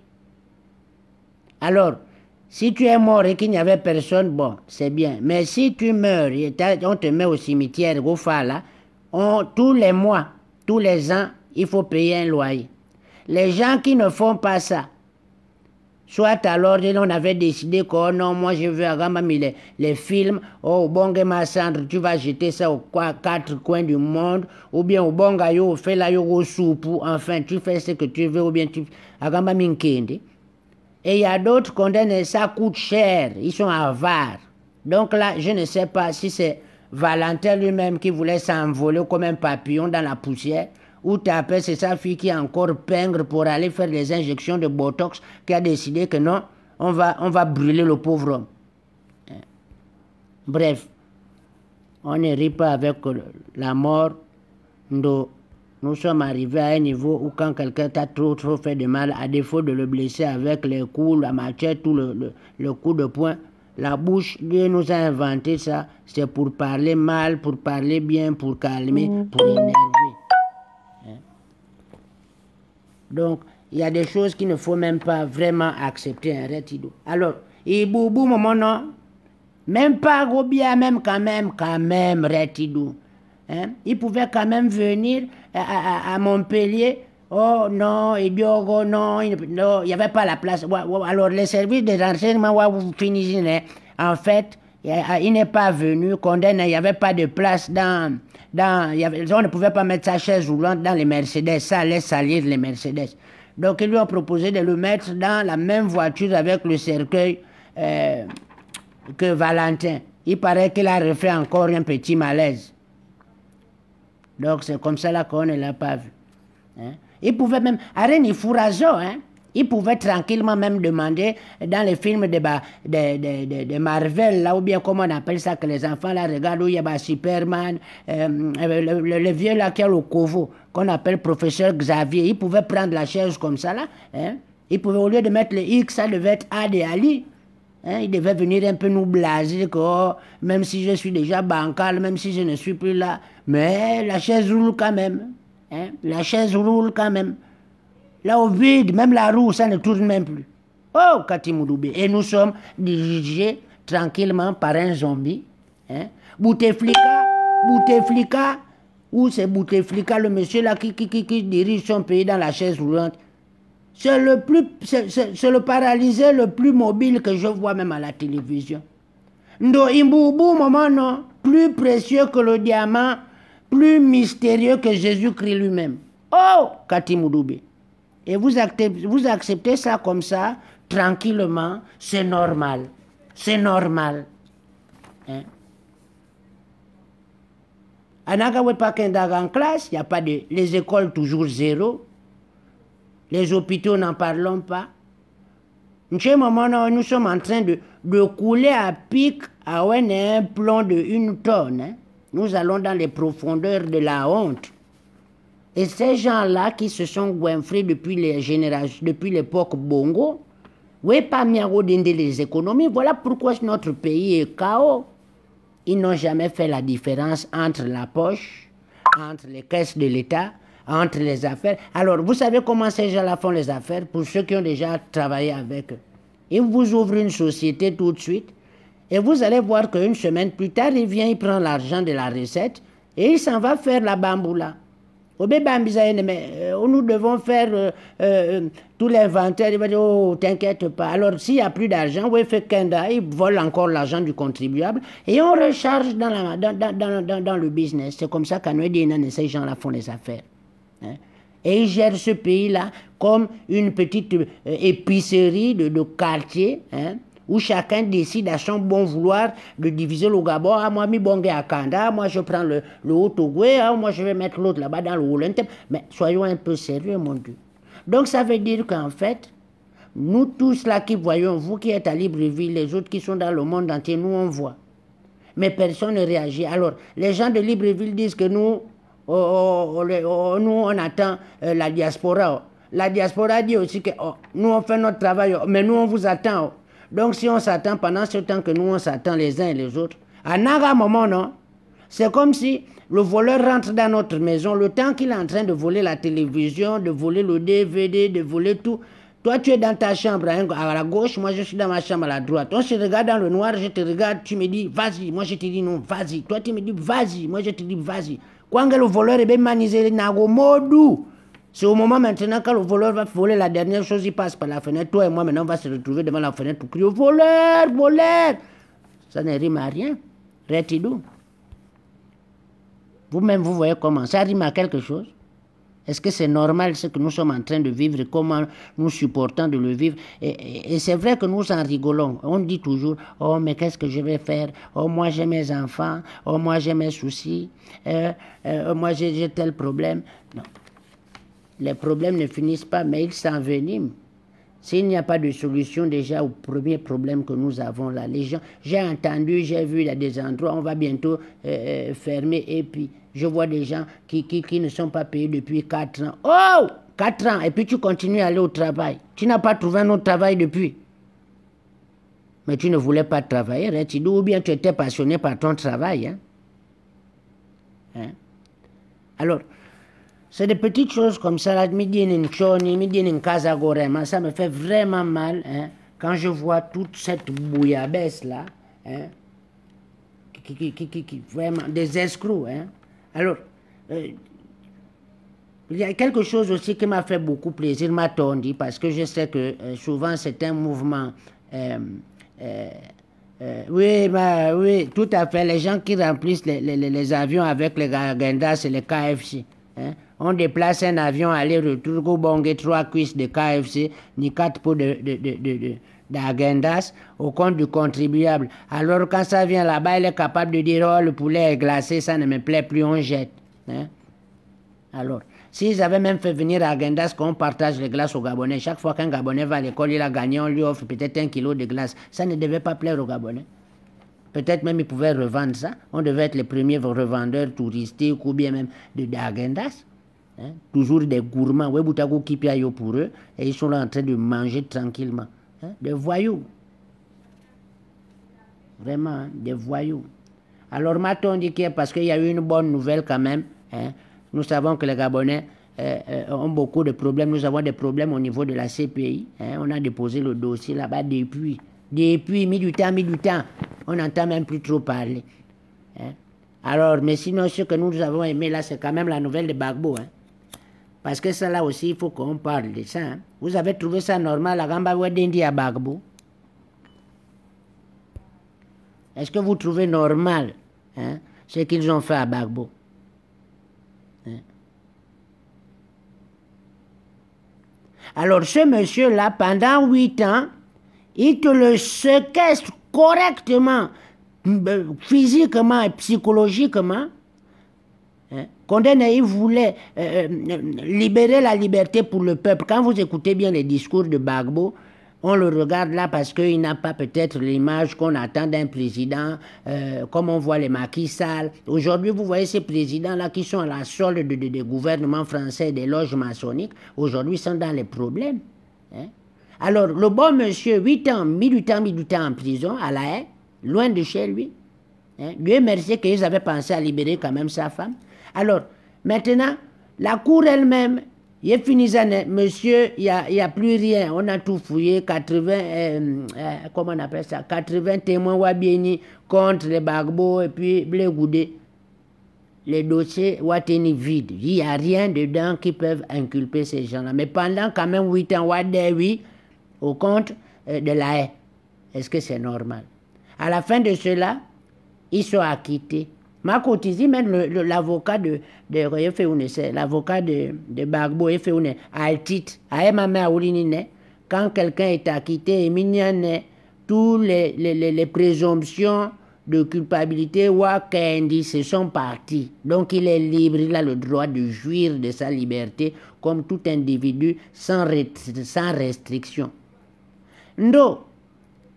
Alors, si tu es mort et qu'il n'y avait personne, bon, c'est bien. Mais si tu meurs et on te met au cimetière, là, tous les mois, tous les ans, il faut payer un loyer. Les gens qui ne font pas ça, soit alors on avait décidé que oh non, moi je veux regarder les films, oh bon Massandre, tu vas jeter ça aux quatre coins du monde, ou bien au bon gaillot, fais la yo soupe, enfin tu fais ce que tu veux, ou bien tu agamba minkende. Et il y a d'autres condamnés, ça coûte cher, ils sont avares. Donc là, je ne sais pas si c'est Valentin lui-même qui voulait s'envoler comme un papillon dans la poussière, ou t'appelles, c'est sa fille qui est encore pingre pour aller faire des injections de Botox, qui a décidé que non, on va brûler le pauvre homme. Bref, on ne rit pas avec la mort. Nous sommes arrivés à un niveau où quand quelqu'un t'a trop fait de mal, à défaut de le blesser avec les coups, la machette ou le coup de poing, la bouche, Dieu nous a inventé ça, c'est pour parler mal, pour parler bien, pour calmer, pour énerver. Donc, il y a des choses qu'il ne faut même pas vraiment accepter, un rétido. Alors, et boubou, maman, non, même pas gros bien, même quand même, rétido. Hein? Il pouvait quand même venir à Montpellier. Oh non, et Diogo, non, il n'y avait pas la place. Alors, les services de renseignement, vous finissez, en fait, il n'est pas venu, condamné, il n'y avait pas de place on ne pouvait pas mettre sa chaise roulante dans les Mercedes, ça allait salir les Mercedes. Donc, ils lui ont proposé de le mettre dans la même voiture avec le cercueil que Valentin. Il paraît qu'il a refait encore un petit malaise. Donc, c'est comme ça là qu'on ne l'a pas vu. Hein? Il pouvait même, Arène Fourazo, hein? Il pouvait tranquillement même demander dans les films de Marvel, là, ou bien comment on appelle ça, que les enfants là regardent, où il y a Superman, le vieux là qui a le covo, qu'on appelle professeur Xavier, il pouvait prendre la chaise comme ça là, hein? Il pouvait, au lieu de mettre le X, ça devait être A de Ali. Hein? Il devait venir un peu nous blaser, que oh, même si je suis déjà bancal, même si je ne suis plus là, mais la chaise roule quand même. Hein? La chaise roule quand même. Là au vide, même la roue, ça ne tourne même plus. Oh, Katimoudoubé. Et nous sommes dirigés tranquillement par un zombie. Hein? Bouteflika, où c'est Bouteflika, le monsieur là qui dirige son pays dans la chaise roulante. C'est le paralysé le plus mobile que je vois même à la télévision. Ndo Imboubou, maman, non, plus précieux que le diamant, plus mystérieux que Jésus-Christ lui-même. Oh, Katimoudoubé. Et vous acceptez ça comme ça, tranquillement, c'est normal. C'est normal. Hein? En classe, il n'y a pas de... Les écoles toujours zéro. Les hôpitaux, n'en parlons pas. Nous sommes en train de couler à pic à un plomb de 1 tonne. Hein? Nous allons dans les profondeurs de la honte. Et ces gens-là qui se sont goinfrés depuis les générations, depuis l'époque Bongo, oui, pas miaro d'aider les économies. Voilà pourquoi notre pays est chaos. Ils n'ont jamais fait la différence entre la poche, entre les caisses de l'État, entre les affaires. Alors, vous savez comment ces gens-là font les affaires pour ceux qui ont déjà travaillé avec eux. Ils vous ouvrent une société tout de suite et vous allez voir qu'une semaine plus tard, il vient, il prend l'argent de la recette et il s'en va faire la bamboula. Mais nous devons faire tout l'inventaire. Il va dire, oh, t'inquiète pas. Alors, s'il n'y a plus d'argent, oui, fait Kenda, il vole encore l'argent du contribuable et on recharge dans le business. C'est comme ça qu'à Nouédina, ces gens-là font les affaires. Hein? Et ils gèrent ce pays-là comme une petite épicerie de quartier, hein? Où chacun décide à son bon vouloir de diviser le Gabon. Ah, moi, mi bongue à Kanda, moi, je prends le Haut-Ogooué, ah, moi, je vais mettre l'autre là-bas dans le Wolentem. Mais soyons un peu sérieux, mon Dieu. Donc, ça veut dire qu'en fait, nous tous là qui voyons, vous qui êtes à Libreville, les autres qui sont dans le monde entier, nous, on voit. Mais personne ne réagit. Alors, les gens de Libreville disent que nous, nous on attend la diaspora. la diaspora dit aussi que nous on fait notre travail, mais nous on vous attend. Donc si on s'attend pendant ce temps que nous on s'attend les uns et les autres, à un moment, non? C'est comme si le voleur rentre dans notre maison, le temps qu'il est en train de voler la télévision, de voler le DVD, de voler tout. Toi, tu es dans ta chambre à la gauche, moi je suis dans ma chambre à la droite. On se regarde dans le noir, je te regarde, tu me dis vas-y, moi je te dis non, vas-y. Toi, tu me dis vas-y, moi je te dis vas-y. Quand le voleur est bien manisé, c'est au moment maintenant quand le voleur va voler la dernière chose, il passe par la fenêtre. Toi et moi maintenant on va se retrouver devant la fenêtre pour crier voleur, voleur. Ça ne rime à rien. Retidou. Vous-même, vous voyez comment ça rime à quelque chose. Est-ce que c'est normal ce que nous sommes en train de vivre et comment nous supportons de le vivre? Et c'est vrai que nous en rigolons. On dit toujours, oh mais qu'est-ce que je vais faire? Oh moi j'ai mes enfants, oh moi j'ai mes soucis, moi j'ai tel problème. Non. Les problèmes ne finissent pas, mais ils s'enveniment. S'il n'y a pas de solution déjà au premier problème que nous avons là, les gens, j'ai entendu, j'ai vu, il y a des endroits, on va bientôt fermer et puis je vois des gens qui ne sont pas payés depuis 4 ans. Oh 4 ans, et puis tu continues à aller au travail. Tu n'as pas trouvé un autre travail depuis. Mais tu ne voulais pas travailler, hein, ou bien tu étais passionné par ton travail. Hein? Alors, c'est des petites choses comme ça, là, ça me fait vraiment mal hein, quand je vois toute cette bouillabaisse là, hein, vraiment des escrocs. Hein. Alors, il y a quelque chose aussi qui m'a fait beaucoup plaisir, m'a-t-on dit, parce que je sais que souvent c'est un mouvement. Oui, tout à fait, les gens qui remplissent les avions avec les Agendas et les KFC. Hein. On déplace un avion aller-retour, go bongue 3 cuisses de KFC, ni 4 pots d'Agendas au compte du contribuable. Alors quand ça vient là-bas, il est capable de dire, oh le poulet est glacé, ça ne me plaît plus, on jette. Hein? Alors, s'ils avaient même fait venir à Agendas qu'on partage les glaces aux Gabonais, chaque fois qu'un Gabonais va à l'école, il a gagné, on lui offre peut-être 1 kilo de glace. Ça ne devait pas plaire aux Gabonais. Peut-être même ils pouvaient revendre ça. On devait être les premiers revendeurs touristiques ou bien même d'Agendas. Hein? Toujours des gourmands. Pour eux. Et ils sont là en train de manger tranquillement. Hein? Des voyous. Vraiment, hein? Des voyous. Alors, m'a-t-on dit que parce qu'il y a eu une bonne nouvelle quand même. Hein? Nous savons que les Gabonais ont beaucoup de problèmes. Nous avons des problèmes au niveau de la CPI. Hein? On a déposé le dossier là-bas depuis, mis du temps. On n'entend même plus trop parler. Hein? Alors, mais sinon, ce que nous avons aimé là, c'est quand même la nouvelle de Gbagbo. Hein? Parce que ça là aussi, il faut qu'on parle de ça. Hein? Vous avez trouvé ça normal, la gamba wedendi à Gbagbo? Est-ce que vous trouvez normal hein, ce qu'ils ont fait à Gbagbo? Hein? Alors, ce monsieur-là, pendant 8 ans, il te le séquestre correctement, physiquement et psychologiquement. Hein? Condé il voulait libérer la liberté pour le peuple. Quand vous écoutez bien les discours de Gbagbo, on le regarde là parce qu'il n'a pas peut-être l'image qu'on attend d'un président, comme on voit les Macky Sall. Aujourd'hui, vous voyez ces présidents-là qui sont à la solde des gouvernements français et des loges maçonniques, aujourd'hui sont dans les problèmes. Hein? Alors, le bon monsieur, 8 ans, mis du temps en prison, à La Haye, loin de chez lui. Hein? Dieu merci qu'ils avaient pensé à libérer quand même sa femme. Alors, maintenant, la cour elle-même, il est fini, monsieur, il n'y a plus rien. On a tout fouillé, comment on appelle ça, 80 témoins Wabieni contre les Gbagbo et puis Blé Goudé. Les dossiers Wateni vides. Il n'y a rien dedans qui peuvent inculper ces gens-là. Mais pendant quand même 8 ans, oui, au compte de La Haye. Est-ce que c'est normal? À la fin de cela, ils sont acquittés. Ma cotisé, même l'avocat l'avocat de Gbagbo, Altit, quand quelqu'un est acquitté, il tous les présomptions de culpabilité, se sont partis. Donc il est libre, il a le droit de jouir de sa liberté comme tout individu sans restriction. Donc,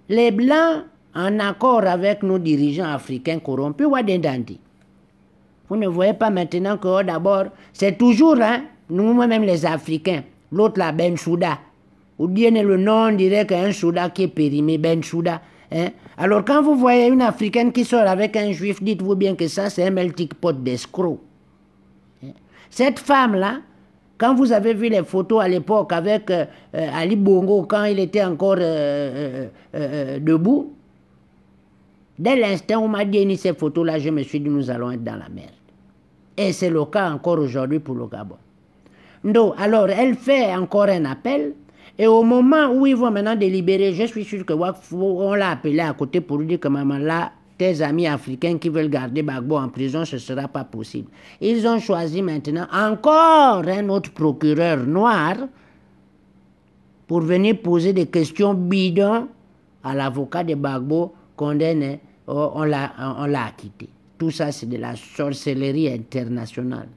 les Blancs, en accord avec nos dirigeants africains corrompus, vous ne voyez pas maintenant que d'abord, c'est toujours, hein, nous-mêmes les Africains, L'autre là, Bensouda. Ou bien le nom, on dirait qu'un Souda qui est périmé, Bensouda. Hein? Alors quand vous voyez une Africaine qui sort avec un Juif, dites-vous bien que ça, c'est un melting pot d'escrocs. Hein? Cette femme-là, quand vous avez vu les photos à l'époque avec Ali Bongo, quand il était encore debout, dès l'instant où on m'a dit ces photos-là, je me suis dit, nous allons être dans la merde. Et c'est le cas encore aujourd'hui pour le Gabon. Donc, alors, elle fait encore un appel. Et au moment où ils vont maintenant délibérer, je suis sûr que on l'a appelé à côté pour lui dire que maman, là, tes amis africains qui veulent garder Gbagbo en prison, ce ne sera pas possible. Ils ont choisi maintenant encore un autre procureur noir pour venir poser des questions bidons à l'avocat de Gbagbo condamné. On l'a acquitté. Tout ça, c'est de la sorcellerie internationale.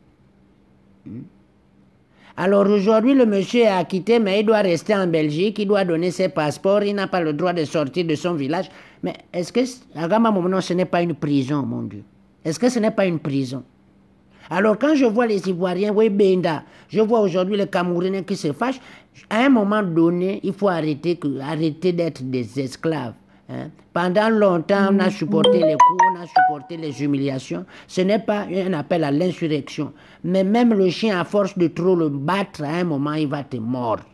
Alors aujourd'hui, le monsieur est acquitté, mais il doit rester en Belgique, il doit donner ses passeports, il n'a pas le droit de sortir de son village. Mais est-ce que, Agama Momono, ce n'est pas une prison, mon Dieu? Est-ce que ce n'est pas une prison? Alors quand je vois les Ivoiriens, oui, Benda, je vois aujourd'hui les Camerounais qui se fâchent, à un moment donné, il faut arrêter d'être des esclaves. Hein? Pendant longtemps, on a supporté les coups, on a supporté les humiliations. Ce n'est pas un appel à l'insurrection. Mais même le chien, à force de trop le battre, à un moment, il va te mordre.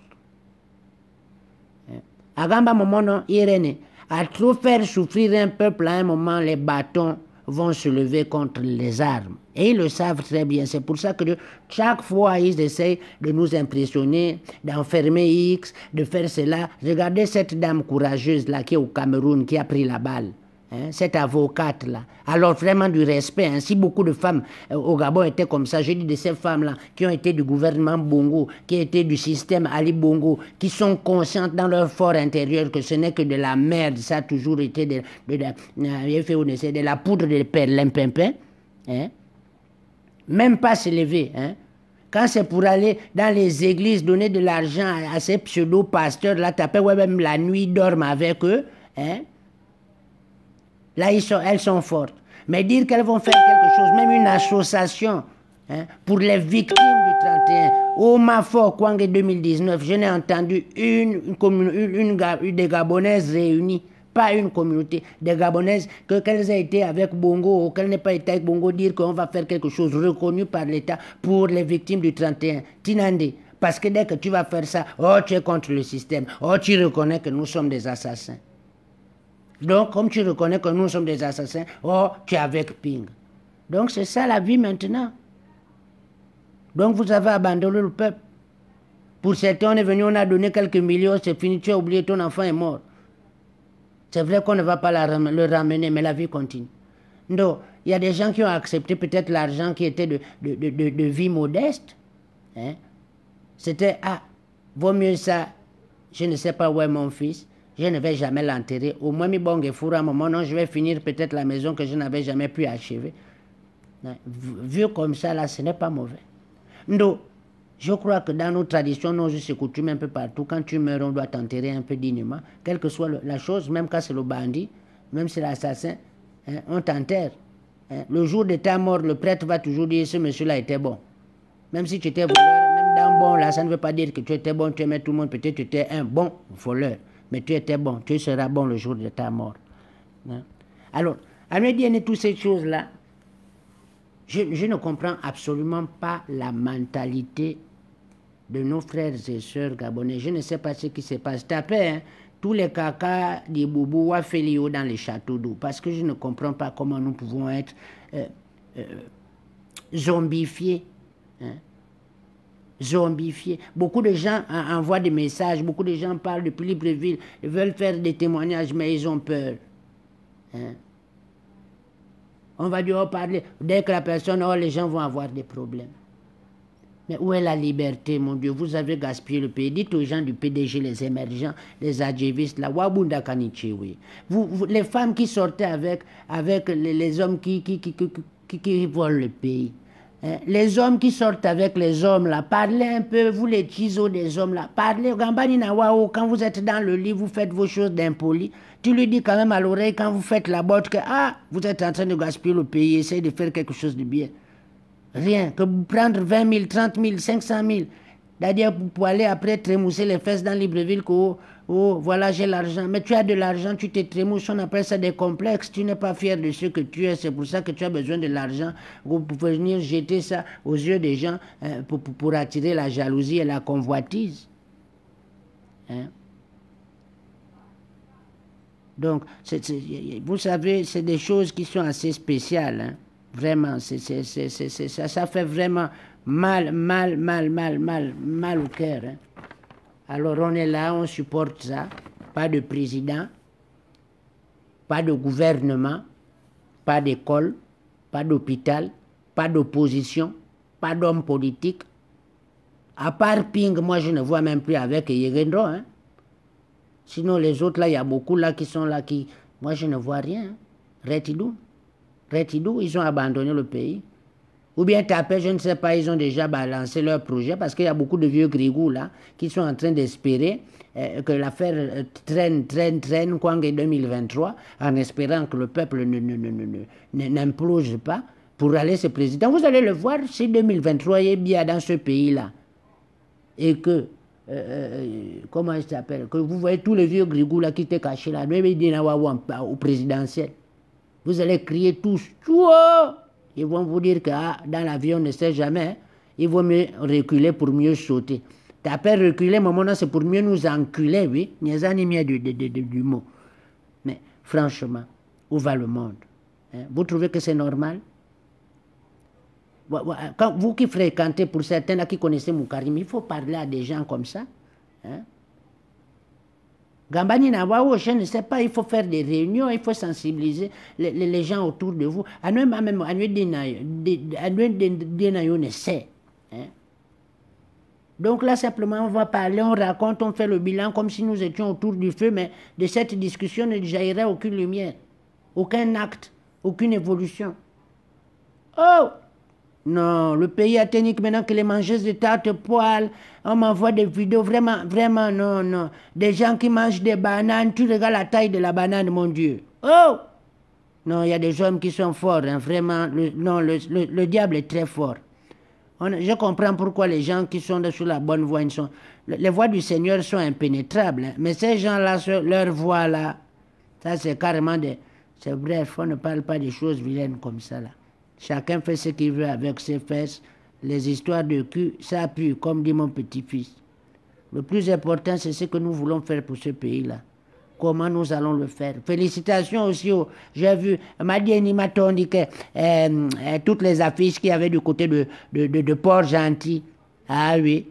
Agamba Momono, Irene, à trop faire souffrir un peuple, à un moment, les bâtons vont se lever contre les armes. Et ils le savent très bien. C'est pour ça que chaque fois, ils essayent de nous impressionner, d'enfermer X, de faire cela. Regardez cette dame courageuse-là qui est au Cameroun, qui a pris la balle. Hein, cette avocate-là. Alors vraiment du respect. Hein. Si beaucoup de femmes au Gabon étaient comme ça, je dis de ces femmes-là qui ont été du gouvernement Bongo, qui étaient du système Ali Bongo, qui sont conscientes dans leur fort intérieur que ce n'est que de la merde. Ça a toujours été de la poudre de perlimpinpin. Hein. Même pas se lever. Hein. Quand c'est pour aller dans les églises, donner de l'argent à ces pseudo-pasteurs, taper, ouais, même la nuit, dorment avec eux. Hein. Là, elles sont fortes. Mais dire qu'elles vont faire quelque chose, même une association hein, pour les victimes du 31. Au Mafo, Kwangé 2019, je n'ai entendu des Gabonaises réunies, pas une communauté, des Gabonaises, qu'elles aient été avec Bongo ou qu'elles n'aient pas été avec Bongo, dire qu'on va faire quelque chose reconnu par l'État pour les victimes du 31. Tinandé. Parce que dès que tu vas faire ça, oh, tu es contre le système, oh, tu reconnais que nous sommes des assassins. Donc, comme tu reconnais que nous sommes des assassins, oh, tu es avec Ping. Donc, c'est ça la vie maintenant. Donc, vous avez abandonné le peuple. Pour certains, on est venu, on a donné quelques millions, c'est fini, tu as oublié, ton enfant est mort. C'est vrai qu'on ne va pas le ramener, mais la vie continue. Donc, il y a des gens qui ont accepté peut-être l'argent qui était de vie modeste. Hein? C'était, ah, vaut mieux ça, je ne sais pas où est mon fils. Je ne vais jamais l'enterrer. Au moins, à un moment, non, je vais finir peut-être la maison que je n'avais jamais pu achever. Vu comme ça, là, ce n'est pas mauvais. Donc, je crois que dans nos traditions, nos us et coutumes, un peu partout, quand tu meurs, on doit t'enterrer un peu dignement. Quelle que soit la chose, même quand c'est le bandit, même si c'est l'assassin, hein, on t'enterre. Hein. Le jour de ta mort, le prêtre va toujours dire, ce monsieur-là était bon. Même si tu étais voleur, même dans bon, là, ça ne veut pas dire que tu étais bon, tu aimais tout le monde, peut-être tu étais un bon voleur. Mais tu étais bon, tu seras bon le jour de ta mort. Hein? Alors, à me dire toutes ces choses-là, je ne comprends absolument pas la mentalité de nos frères et sœurs gabonais. Je ne sais pas ce qui se passe. Tapez hein, tous les caca des boubou ou Félio dans les châteaux d'eau, parce que je ne comprends pas comment nous pouvons être zombifiés. Hein? Zombifiés. Beaucoup de gens envoient des messages, beaucoup de gens parlent depuis Libreville, ils veulent faire des témoignages, mais ils ont peur. Hein? On va dire, parler, dès que la personne, oh, les gens vont avoir des problèmes. Mais où est la liberté, mon Dieu? Vous avez gaspillé le pays. Dites aux gens du PDG, les émergents, les adjivistes, là, Wabunda Kanichi, oui. Les femmes qui sortaient avec les hommes qui volent le pays. Les hommes qui sortent avec les hommes là, parlez un peu, vous les tisos des hommes là, parlez, Gambani Nawao, quand vous êtes dans le lit, vous faites vos choses d'impoli, tu lui dis quand même à l'oreille quand vous faites la botte que, ah, vous êtes en train de gaspiller le pays, essayez de faire quelque chose de bien. Rien, que prendre 20 000, 30 000, 500 000, C'est-à-dire pour aller après trémousser les fesses dans Libreville que oh, voilà, j'ai l'argent. Mais tu as de l'argent, tu te trémousses, on appelle ça des complexes. Tu n'es pas fier de ce que tu es, c'est pour ça que tu as besoin de l'argent pour venir jeter ça aux yeux des gens pour attirer la jalousie et la convoitise. Hein? Donc, vous savez, c'est des choses qui sont assez spéciales. Hein? Vraiment, ça fait vraiment mal au cœur. Hein? Alors, on est là, on supporte ça. Pas de président, pas de gouvernement, pas d'école, pas d'hôpital, pas d'opposition, pas d'homme politique. À part Ping, moi, je ne vois même plus avec Yegendro. Hein? Sinon, les autres, là, il y a beaucoup là qui sont là qui... Moi, je ne vois rien. Retidou, ils ont abandonné le pays. Ou bien Tapé, je ne sais pas, ils ont déjà balancé leur projet parce qu'il y a beaucoup de vieux grigous là qui sont en train d'espérer que l'affaire traîne, Kwang 2023 en espérant que le peuple n'implose pas pour aller se président. Vous allez le voir si 2023 est bien dans ce pays-là et que, comment il s'appelle, que vous voyez tous les vieux grigous là qui étaient cachés là, au présidentiel. Vous allez crier tous, Chouo! Ils vont vous dire que dans l'avion, on ne sait jamais. Il vaut mieux reculer pour mieux sauter. T'as pas reculer, moment c'est pour mieux nous enculer, oui. Il n'y a ni mieux du mot. Mais franchement, où va le monde? Hein? Vous trouvez que c'est normal? Quand vous qui fréquentez, pour certains là qui connaissez Moukarim, il faut parler à des gens comme ça. Hein? Gambani Nawawo, je ne sais pas, il faut faire des réunions, il faut sensibiliser les gens autour de vous. Donc là, simplement, on va parler, on raconte, on fait le bilan comme si nous étions autour du feu, mais de cette discussion ne jaillirait aucune lumière, aucun acte, aucune évolution. Oh! Non, le pays athénique maintenant que les mangeuses de tarte poêle, on m'envoie des vidéos, vraiment, non. Des gens qui mangent des bananes, tu regardes la taille de la banane, mon Dieu. Oh! Non, il y a des hommes qui sont forts, hein, vraiment, le diable est très fort. Je comprends pourquoi les gens qui sont sur la bonne voie, les voies du Seigneur sont impénétrables, hein, mais ces gens-là, leur voie là, ça c'est carrément c'est bref, on ne parle pas des choses vilaines comme ça là. Chacun fait ce qu'il veut avec ses fesses. Les histoires de cul, ça pue, comme dit mon petit-fils. Le plus important, c'est ce que nous voulons faire pour ce pays-là. Comment nous allons le faire? Félicitations aussi j'ai vu, Madieni m'a dit que toutes les affiches qu'il y avait du côté de Port-Gentil. Ah oui.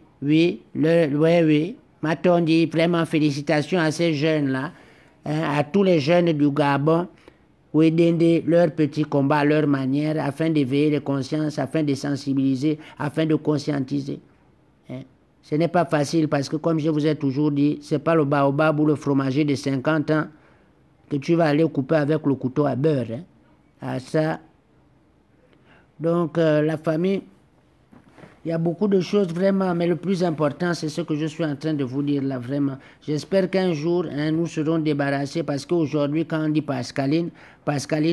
M'a dit vraiment félicitations à ces jeunes-là, hein, à tous les jeunes du Gabon. Ou aider leur petit combat à leur manière, afin d'éveiller les consciences, afin de sensibiliser, afin de conscientiser. Hein? Ce n'est pas facile parce que, comme je vous ai toujours dit, ce n'est pas le baobab ou le fromager de 50 ans que tu vas aller couper avec le couteau à beurre. Hein? À ça. Donc, la famille, il y a beaucoup de choses vraiment, mais le plus important, c'est ce que je suis en train de vous dire là, vraiment. J'espère qu'un jour, hein, nous serons débarrassés parce qu'aujourd'hui, quand on dit Pascaline,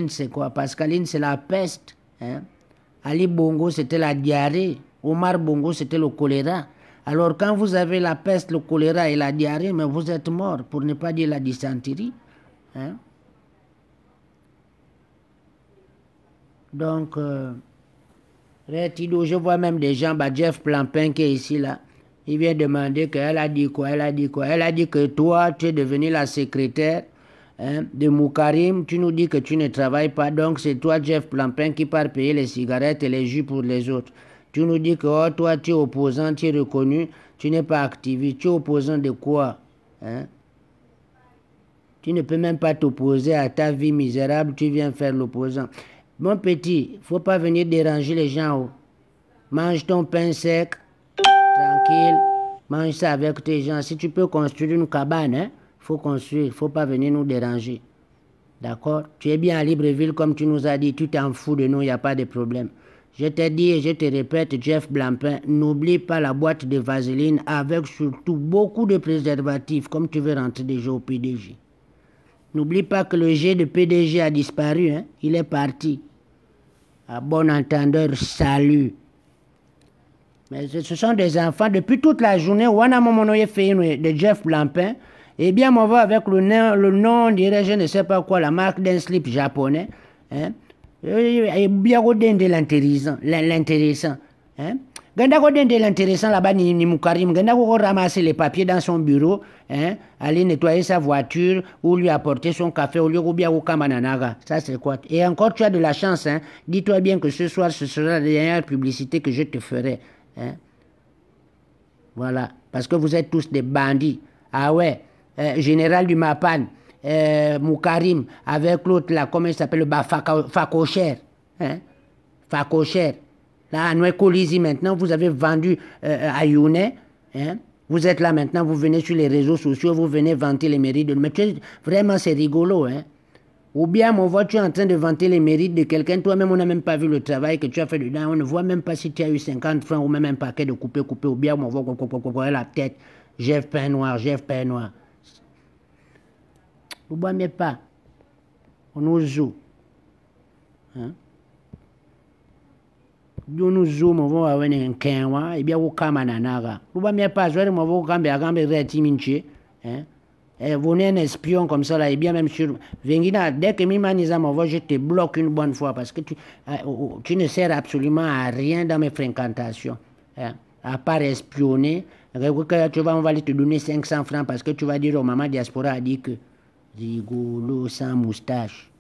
c'est quoi? Pascaline, c'est la peste. Hein? Ali Bongo, c'était la diarrhée. Omar Bongo, c'était le choléra. Alors, quand vous avez la peste, le choléra et la diarrhée, mais vous êtes mort, pour ne pas dire la dysenterie. Hein? Donc... je vois même des gens, Jeff Plampin qui est ici là, il vient demander qu'elle a dit quoi, elle a dit que toi, tu es devenu la secrétaire, hein, de Moukarim, tu nous dis que tu ne travailles pas, donc c'est toi, Jeff Plampin, qui part payer les cigarettes et les jus pour les autres. Tu nous dis que oh, toi, tu es opposant, tu es reconnu, tu n'es pas activiste, tu es opposant de quoi, hein? Tu ne peux même pas t'opposer à ta vie misérable, tu viens faire l'opposant. Mon petit, il ne faut pas venir déranger les gens. Oh. Mange ton pain sec, tranquille, mange ça avec tes gens. Si tu peux construire une cabane, il faut construire, il ne faut pas venir nous déranger. D'accord? Tu es bien à Libreville comme tu nous as dit, tu t'en fous de nous, il n'y a pas de problème. Je te dis et je te répète, Jeff Blampin, n'oublie pas la boîte de vaseline avec surtout beaucoup de préservatifs comme tu veux rentrer déjà au PDG. N'oublie pas que le G de PDG a disparu, hein? Il est parti. À bon entendeur, salut. Mais ce sont des enfants, depuis toute la journée, on a mon fait de Jeff Blampin. Eh bien, on va avec le nom, dirais je ne sais pas quoi, la marque d'un slip japonais. Hein? Et bien, on de l'intéressant. Hein? Ganda ko de l'intéressant là-bas, ni Moukarim. Ganda ko ramasser les papiers dans son bureau, hein? Aller nettoyer sa voiture ou lui apporter son café au lieu de bien au Kamananaga. Ça, c'est quoi? Et encore, tu as de la chance. Hein? Dis-toi bien que ce soir, ce sera la dernière publicité que je te ferai. Hein? Voilà. Parce que vous êtes tous des bandits. Ah ouais. Général du Mapan, Moukarim, avec l'autre là, comment il s'appelle, le Fakocher. Hein? Fakocher. Là, à Noué-Colisi, maintenant, vous avez vendu à Younet. Hein? Vous êtes là maintenant, vous venez sur les réseaux sociaux, vous venez vanter les mérites. Mais vraiment, c'est rigolo. Hein? Ou bien, mon voix, tu es en train de vanter les mérites de quelqu'un. Toi-même, on n'a même pas vu le travail que tu as fait dedans. On ne voit même pas si tu as eu 50 francs ou même un paquet de coupé. Ou bien, mon voix, la tête. Jeff Pain Noir, Jeff Pain Noir. Vous ne voyez pas. On nous joue. Hein? Nous zoom, on va avoir un kenwa, et bien, vous kamananaga. Vous ne voyez pas, je vais vous camber à gamber retiminche. Vous êtes un espion comme ça, là, et bien, même sur. Vengina, dès que Mimaniza m'envoie, je te bloque une bonne fois parce que tu ne sers absolument à rien dans mes fréquentations. Hein? À part espionner. Tu vas, on va te donner 500 francs parce que tu vas dire au maman diaspora a dit que rigolo sans moustache.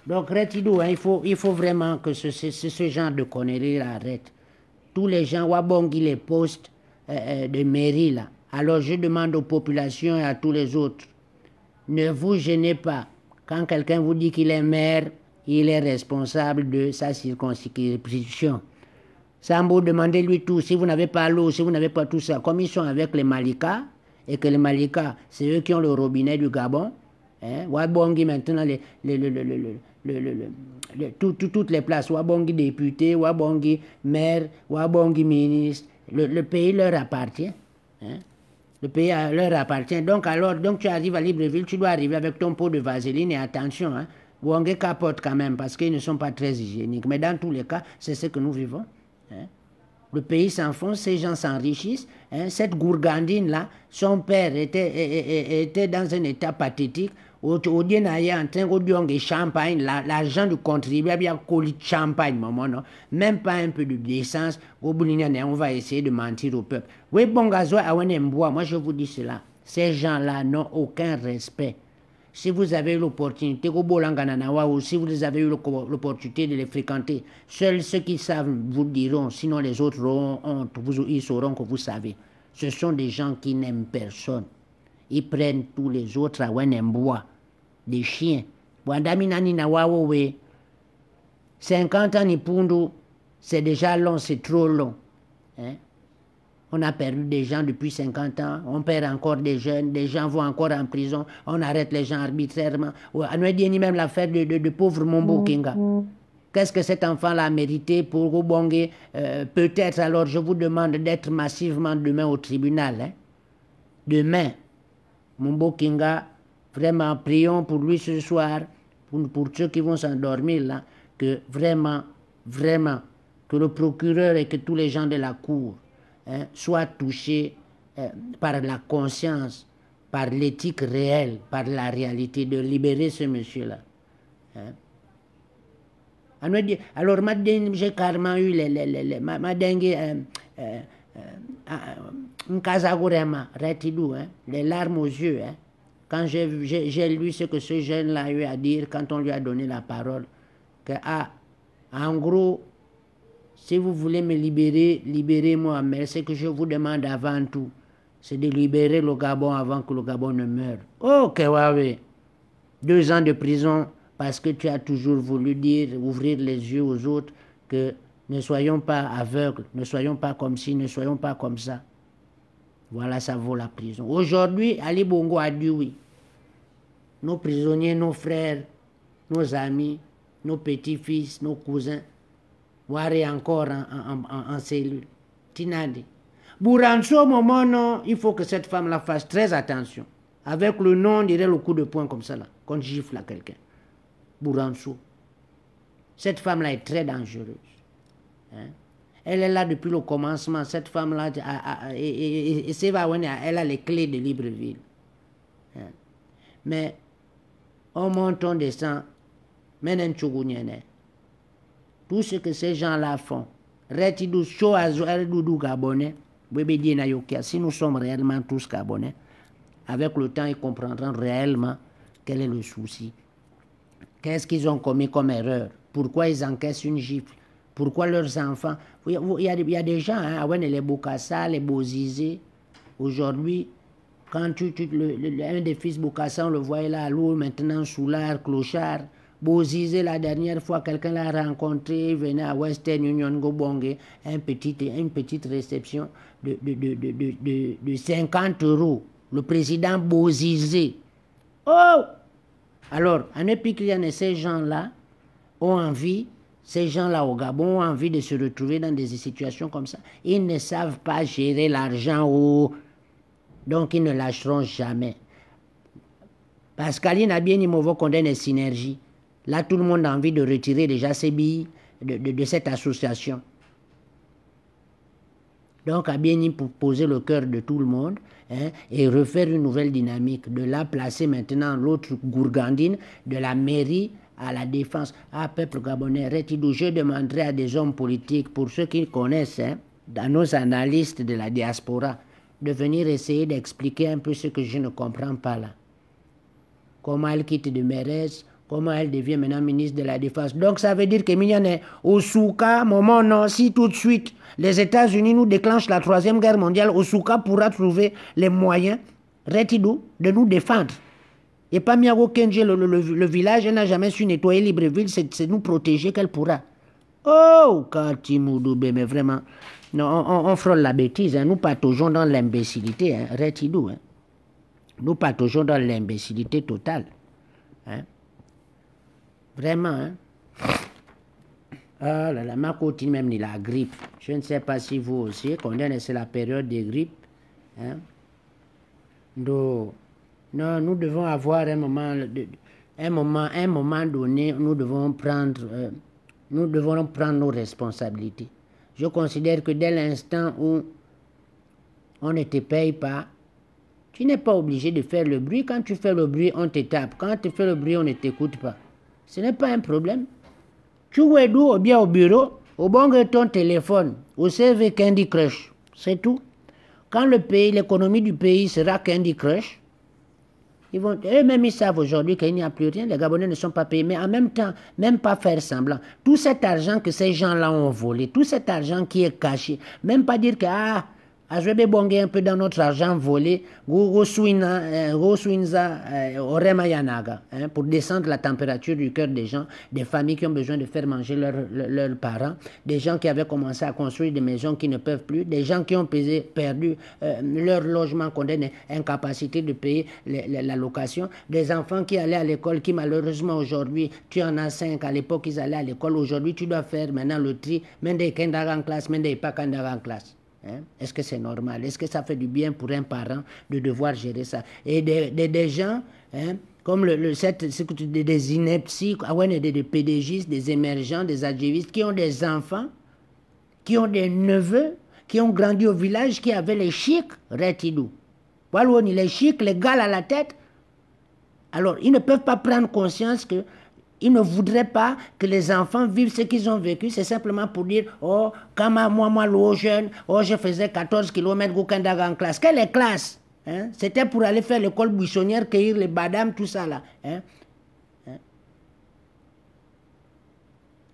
Donc, Retidou, hein, il faut vraiment que ce genre de conneries arrête. Tous les gens, Wabongi les postes de mairie là. Alors, je demande aux populations et à tous les autres, ne vous gênez pas. Quand quelqu'un vous dit qu'il est maire, il est responsable de sa circonscription. Sambo, demandez-lui tout. Si vous n'avez pas l'eau, si vous n'avez pas tout ça, comme ils sont avec les Malika, et que les Malika, c'est eux qui ont le robinet du Gabon, hein, Wabongi maintenant, toutes les places, Wabongi député, Wabongi maire, Wabongi ministre, le pays leur appartient. Hein. Le pays leur appartient. Donc, tu arrives à Libreville, tu dois arriver avec ton pot de vaseline et attention, hein, Wangé capote quand même parce qu'ils ne sont pas très hygiéniques. Mais dans tous les cas, c'est ce que nous vivons. Hein. Le pays s'enfonce, ces gens s'enrichissent. Hein. Cette gourgandine-là, son père était dans un état pathétique. Au Dienaïe, en train de champagne, l'argent du contribuable, il y a colis de champagne, maman, non? Même pas un peu de décence. On va essayer de mentir au peuple. Oui, bon gazois, moi je vous dis cela. Ces gens-là n'ont aucun respect. Si vous avez l'opportunité, ou si vous avez eu l'opportunité de les fréquenter, seuls ceux qui savent vous le diront, sinon les autres auront honte, ils sauront que vous savez. Ce sont des gens qui n'aiment personne. Ils prennent tous les autres à Wenembois, des chiens. 50 ans Nipundu, c'est déjà long, c'est trop long. Hein? On a perdu des gens depuis 50 ans, on perd encore des jeunes, des gens vont encore en prison, on arrête les gens arbitrairement. On a dit même l'affaire de pauvre Mombo Kinga. Qu'est-ce que cet enfant-là a mérité pour Gobongue? Peut-être, alors je vous demande d'être massivement demain au tribunal. Hein? Demain. Mombo Kinga, vraiment, prions pour lui ce soir, pour ceux qui vont s'endormir là, que vraiment, que le procureur et que tous les gens de la cour soient touchés par la conscience, par l'éthique réelle, par la réalité, de libérer ce monsieur-là. Hein? Alors, j'ai carrément eu ma dengue, les larmes aux yeux, hein, quand j'ai lu ce que ce jeune-là a eu à dire, quand on lui a donné la parole, que, en gros, si vous voulez me libérer, libérez-moi, mais ce que je vous demande avant tout, c'est de libérer le Gabon avant que le Gabon ne meure. Ok, ouais. 2 ans de prison parce que tu as toujours voulu dire, ouvrir les yeux aux autres, que ne soyons pas aveugles, ne soyons pas comme ci, ne soyons pas comme ça. Voilà, ça vaut la prison. Aujourd'hui, Ali Bongo a dit oui. Nos prisonniers, nos frères, nos amis, nos petits-fils, nos cousins, voire encore en cellule. Tinadi. Bouranso, moment, non, il faut que cette femme-là fasse très attention. Avec le nom, on dirait le coup de poing comme ça, là, quand je gifle à quelqu'un. Bouranso. Cette femme-là est très dangereuse. Hein? Elle est là depuis le commencement. Cette femme-là, elle a les clés de Libreville. Mais on monte, on descend. Tout ce que ces gens-là font, si nous sommes réellement tous gabonais, avec le temps, ils comprendront réellement quel est le souci. Qu'est-ce qu'ils ont commis comme erreur? Pourquoi ils encaissent une gifle? Pourquoi leurs enfants... Il y a des gens, hein, les Bokassa, les Bozizé, aujourd'hui, quand un des fils Bokassa, on le voyait là à l'eau, maintenant Soulard, Clochard, Bozizé, la dernière fois, quelqu'un l'a rencontré, il venait à Western Union Gobongue, une petite réception de 50 €. Le président Bozizé. Oh! Alors, en Épicliane, ces gens-là ont envie, ces gens-là au Gabon ont envie de se retrouver dans des situations comme ça. Ils ne savent pas gérer l'argent, donc ils ne lâcheront jamais. Pascaline a bien dit, qu'on condamne les synergies. Là, tout le monde a envie de retirer déjà ses billes de cette association. Donc, a bien dit pour poser le cœur de tout le monde, hein, et refaire une nouvelle dynamique. De là, placer maintenant l'autre gourgandine de la mairie à la défense. Ah, peuple gabonais, je demanderai à des hommes politiques, pour ceux qui connaissent, hein, dans nos analystes de la diaspora, de venir essayer d'expliquer un peu ce que je ne comprends pas là. Comment elle quitte de mairesse, comment elle devient maintenant ministre de la Défense. Donc ça veut dire que Mignane, Osuka, moment non, si tout de suite les États-Unis nous déclenchent la 3e guerre mondiale, Osuka pourra trouver les moyens, Retidou, de nous défendre. Et pas Miago Kenji, le village, elle n'a jamais su nettoyer Libreville, c'est nous protéger qu'elle pourra. Oh, Katimoudoube, mais vraiment, non, on frôle la bêtise, hein. Nous pataugeons dans l'imbécilité, hein, Retidou. Hein. Nous pataugeons dans l'imbécilité totale. Hein. Vraiment, hein. Ah là là, ma copine même, il a la grippe. Je ne sais pas si vous aussi, c'est la période de grippe. Hein. Donc, non, nous devons avoir un moment donné, nous devons prendre nos responsabilités. Je considère que dès l'instant où on ne te paye pas, tu n'es pas obligé de faire le bruit. Quand tu fais le bruit, on te tape. Quand tu fais le bruit, on ne t'écoute pas. Ce n'est pas un problème. Tu es d'où ou bien au bureau, au bon de ton téléphone, au CV Candy Crush. C'est tout. Quand le pays, l'économie du pays sera Candy Crush, eux-mêmes ils savent aujourd'hui qu'il n'y a plus rien. Les Gabonais ne sont pas payés. Mais en même temps, même pas faire semblant. Tout cet argent que ces gens-là ont volé, tout cet argent qui est caché, même pas dire que je vais bonguer un peu dans notre argent volé, pour descendre la température du cœur des gens, des familles qui ont besoin de faire manger leurs parents, des gens qui avaient commencé à construire des maisons qui ne peuvent plus, des gens qui ont perdu leur logement, qu'on ait incapacité de payer la location, des enfants qui allaient à l'école, qui malheureusement aujourd'hui, tu en as 5, à l'époque ils allaient à l'école, aujourd'hui tu dois faire maintenant le tri, même des en classe, même des pas en classe. Hein? Est-ce que c'est normal? Est-ce que ça fait du bien pour un parent de devoir gérer ça? Et des gens, hein, comme des inepties, des PDGistes, des émergents, des adjévistes, qui ont des enfants, qui ont des neveux, qui ont grandi au village, qui avaient les chics, Retidou. Voilà, les chics, les gars à la tête. Alors, ils ne peuvent pas prendre conscience que ils ne voudraient pas que les enfants vivent ce qu'ils ont vécu. C'est simplement pour dire, oh, quand moi, le jeune, oh, je faisais 14 km en classe. Quelle est classe? Hein? C'était pour aller faire l'école buissonnière, cueillir les badames, tout ça là. Hein? Hein?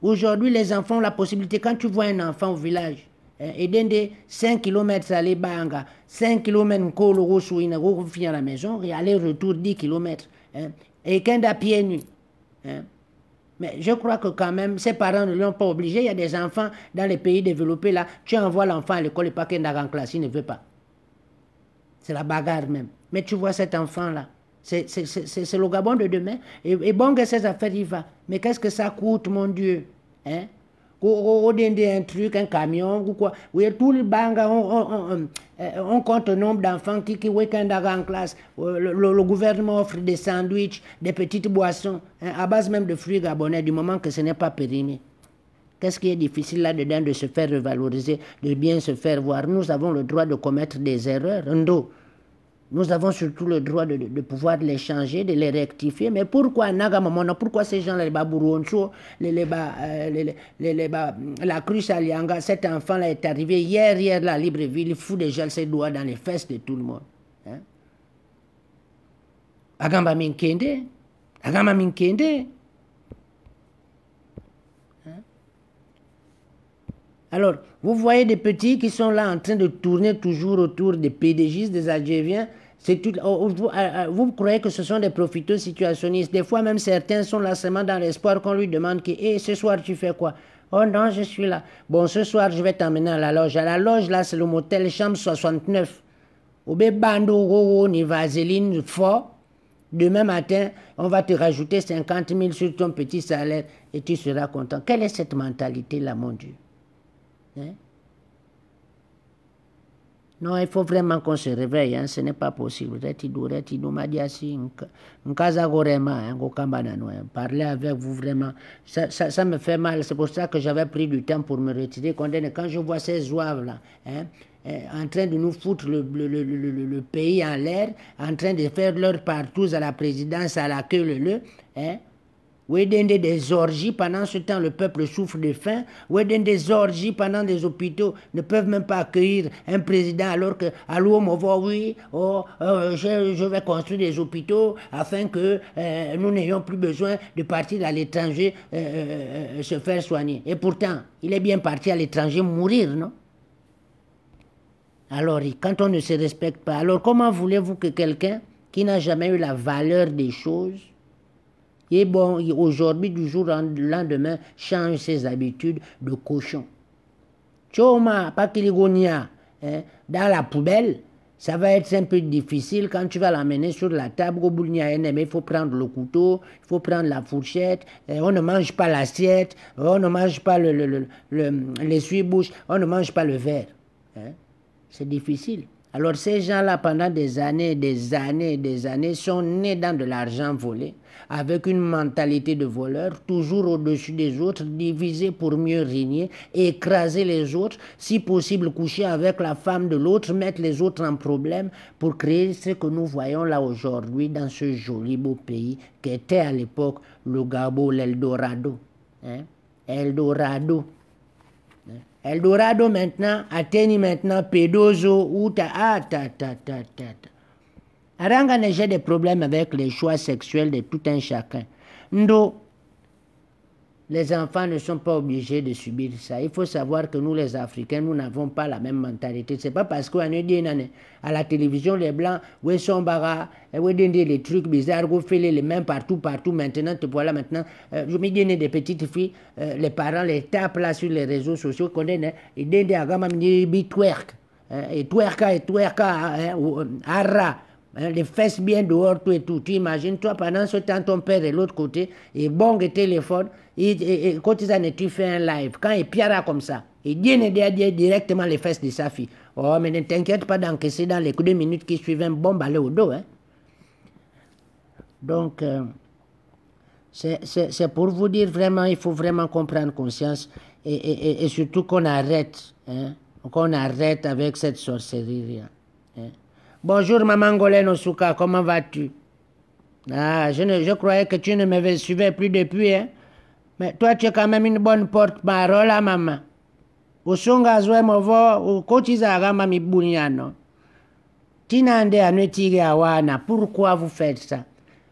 Aujourd'hui, les enfants ont la possibilité, quand tu vois un enfant au village, et d'un des 5 km aller Banga, 5 km à la maison, et aller-retour 10 km. Hein? Et quand à pieds nus. Hein? Mais je crois que quand même, ses parents ne l'ont pas obligé. Il y a des enfants dans les pays développés là, tu envoies l'enfant à l'école et pas qu'il en classe, il ne veut pas. C'est la bagarre même. Mais tu vois cet enfant là, c'est le Gabon de demain. Et bon que ces affaires y va. Mais qu'est-ce que ça coûte, mon Dieu? Hein? Un truc, un camion, ou quoi. Oui, tout le banga, on compte le nombre d'enfants qui week-end en classe. Le gouvernement offre des sandwichs, des petites boissons, hein, à base même de fruits gabonais, du moment que ce n'est pas périmé. Qu'est-ce qui est difficile là-dedans de se faire revaloriser, de bien se faire voir? Nous avons le droit de commettre des erreurs, Ndo. Nous avons surtout le droit de pouvoir les changer, de les rectifier. Mais pourquoi Nagamamona, pourquoi ces gens-là, les Baburoncho, la cruche Alianga, cet enfant-là est arrivé hier là, à Libreville, il fout déjà ses doigts dans les fesses de tout le monde. Hein? Agamba Minkende. Agamba Minkende. Alors, vous voyez des petits qui sont là en train de tourner toujours autour des PDGistes, des Algériens. Vous croyez que ce sont des profiteurs situationnistes. Des fois, même certains sont là seulement dans l'espoir qu'on lui demande que ce soir, tu fais quoi? Oh non, je suis là. Bon, ce soir, je vais t'emmener à la loge. À la loge, là, c'est le motel chambre 69. Au Bando, ni vaseline fort. Demain matin, on va te rajouter 50 000 sur ton petit salaire et tu seras content. Quelle est cette mentalité-là, mon Dieu? Hein? Non, il faut vraiment qu'on se réveille, hein? Ce n'est pas possible. Parler avec vous vraiment, ça me fait mal. C'est pour ça que j'avais pris du temps pour me retirer. Quand je vois ces zouaves-là, hein, en train de nous foutre le pays en l'air, en train de faire leur partouze à la présidence, à la queue hein? Oui, des orgies, pendant ce temps, le peuple souffre de faim. Oui, des orgies, pendant des hôpitaux ne peuvent même pas accueillir un président, alors que, à l'Oumovo, oui, je vais construire des hôpitaux afin que nous n'ayons plus besoin de partir à l'étranger se faire soigner. Et pourtant, il est bien parti à l'étranger mourir, non? Alors, quand on ne se respecte pas, alors comment voulez-vous que quelqu'un qui n'a jamais eu la valeur des choses, et bon, aujourd'hui, du jour au lendemain, change ses habitudes de cochon? Choma, Pakiligonia, dans la poubelle, ça va être un peu difficile quand tu vas l'amener sur la table. Il faut prendre le couteau, il faut prendre la fourchette, on ne mange pas l'assiette, on ne mange pas l'essuie-bouche, on ne mange pas le verre. Hein? C'est difficile. Alors ces gens-là, pendant des années, sont nés dans de l'argent volé, avec une mentalité de voleur, toujours au-dessus des autres, divisés pour mieux régner, écraser les autres, si possible coucher avec la femme de l'autre, mettre les autres en problème, pour créer ce que nous voyons là aujourd'hui dans ce joli beau pays qu'était à l'époque le Gabo, l'Eldorado. Hein? Eldorado. Eldorado maintenant, Athénie maintenant, Pédozo, Outa, Aranga j'ai des problèmes avec les choix sexuels de tout un chacun. Ndo, les enfants ne sont pas obligés de subir ça. Il faut savoir que nous, les Africains, nous n'avons pas la même mentalité. C'est pas parce qu'on a dit à la télévision, les Blancs, où sont bara, où les trucs bizarres, où fait les mains partout. Maintenant, te voilà maintenant. Je me dis des petites filles, les parents les tapent là sur les réseaux sociaux, ils disent à gamin, ils twerk, et twerka, arra. Les fesses bien dehors, tout et tout. Tu imagines, toi, pendant ce temps, ton père est de l'autre côté, et bon, le téléphone, et quand tu fais un live, quand il piara comme ça, il dit directement les fesses de sa fille. Oh, mais ne t'inquiète pas d'encaisser dans les 2 minutes qui suivent un bon balai au dos. Hein. Donc, c'est pour vous dire vraiment, il faut vraiment comprendre conscience, et surtout qu'on arrête, hein, qu'on arrête avec cette sorcellerie. Hein. Bonjour maman Golène Osuka, comment vas-tu? Ah, je croyais que tu ne me suivais plus depuis, hein? Mais toi, tu es quand même une bonne porte-parole, hein, maman. Usunga zwe movo, ukochiza agama mibunyano. Tinande anuetige awana, pourquoi vous faites ça?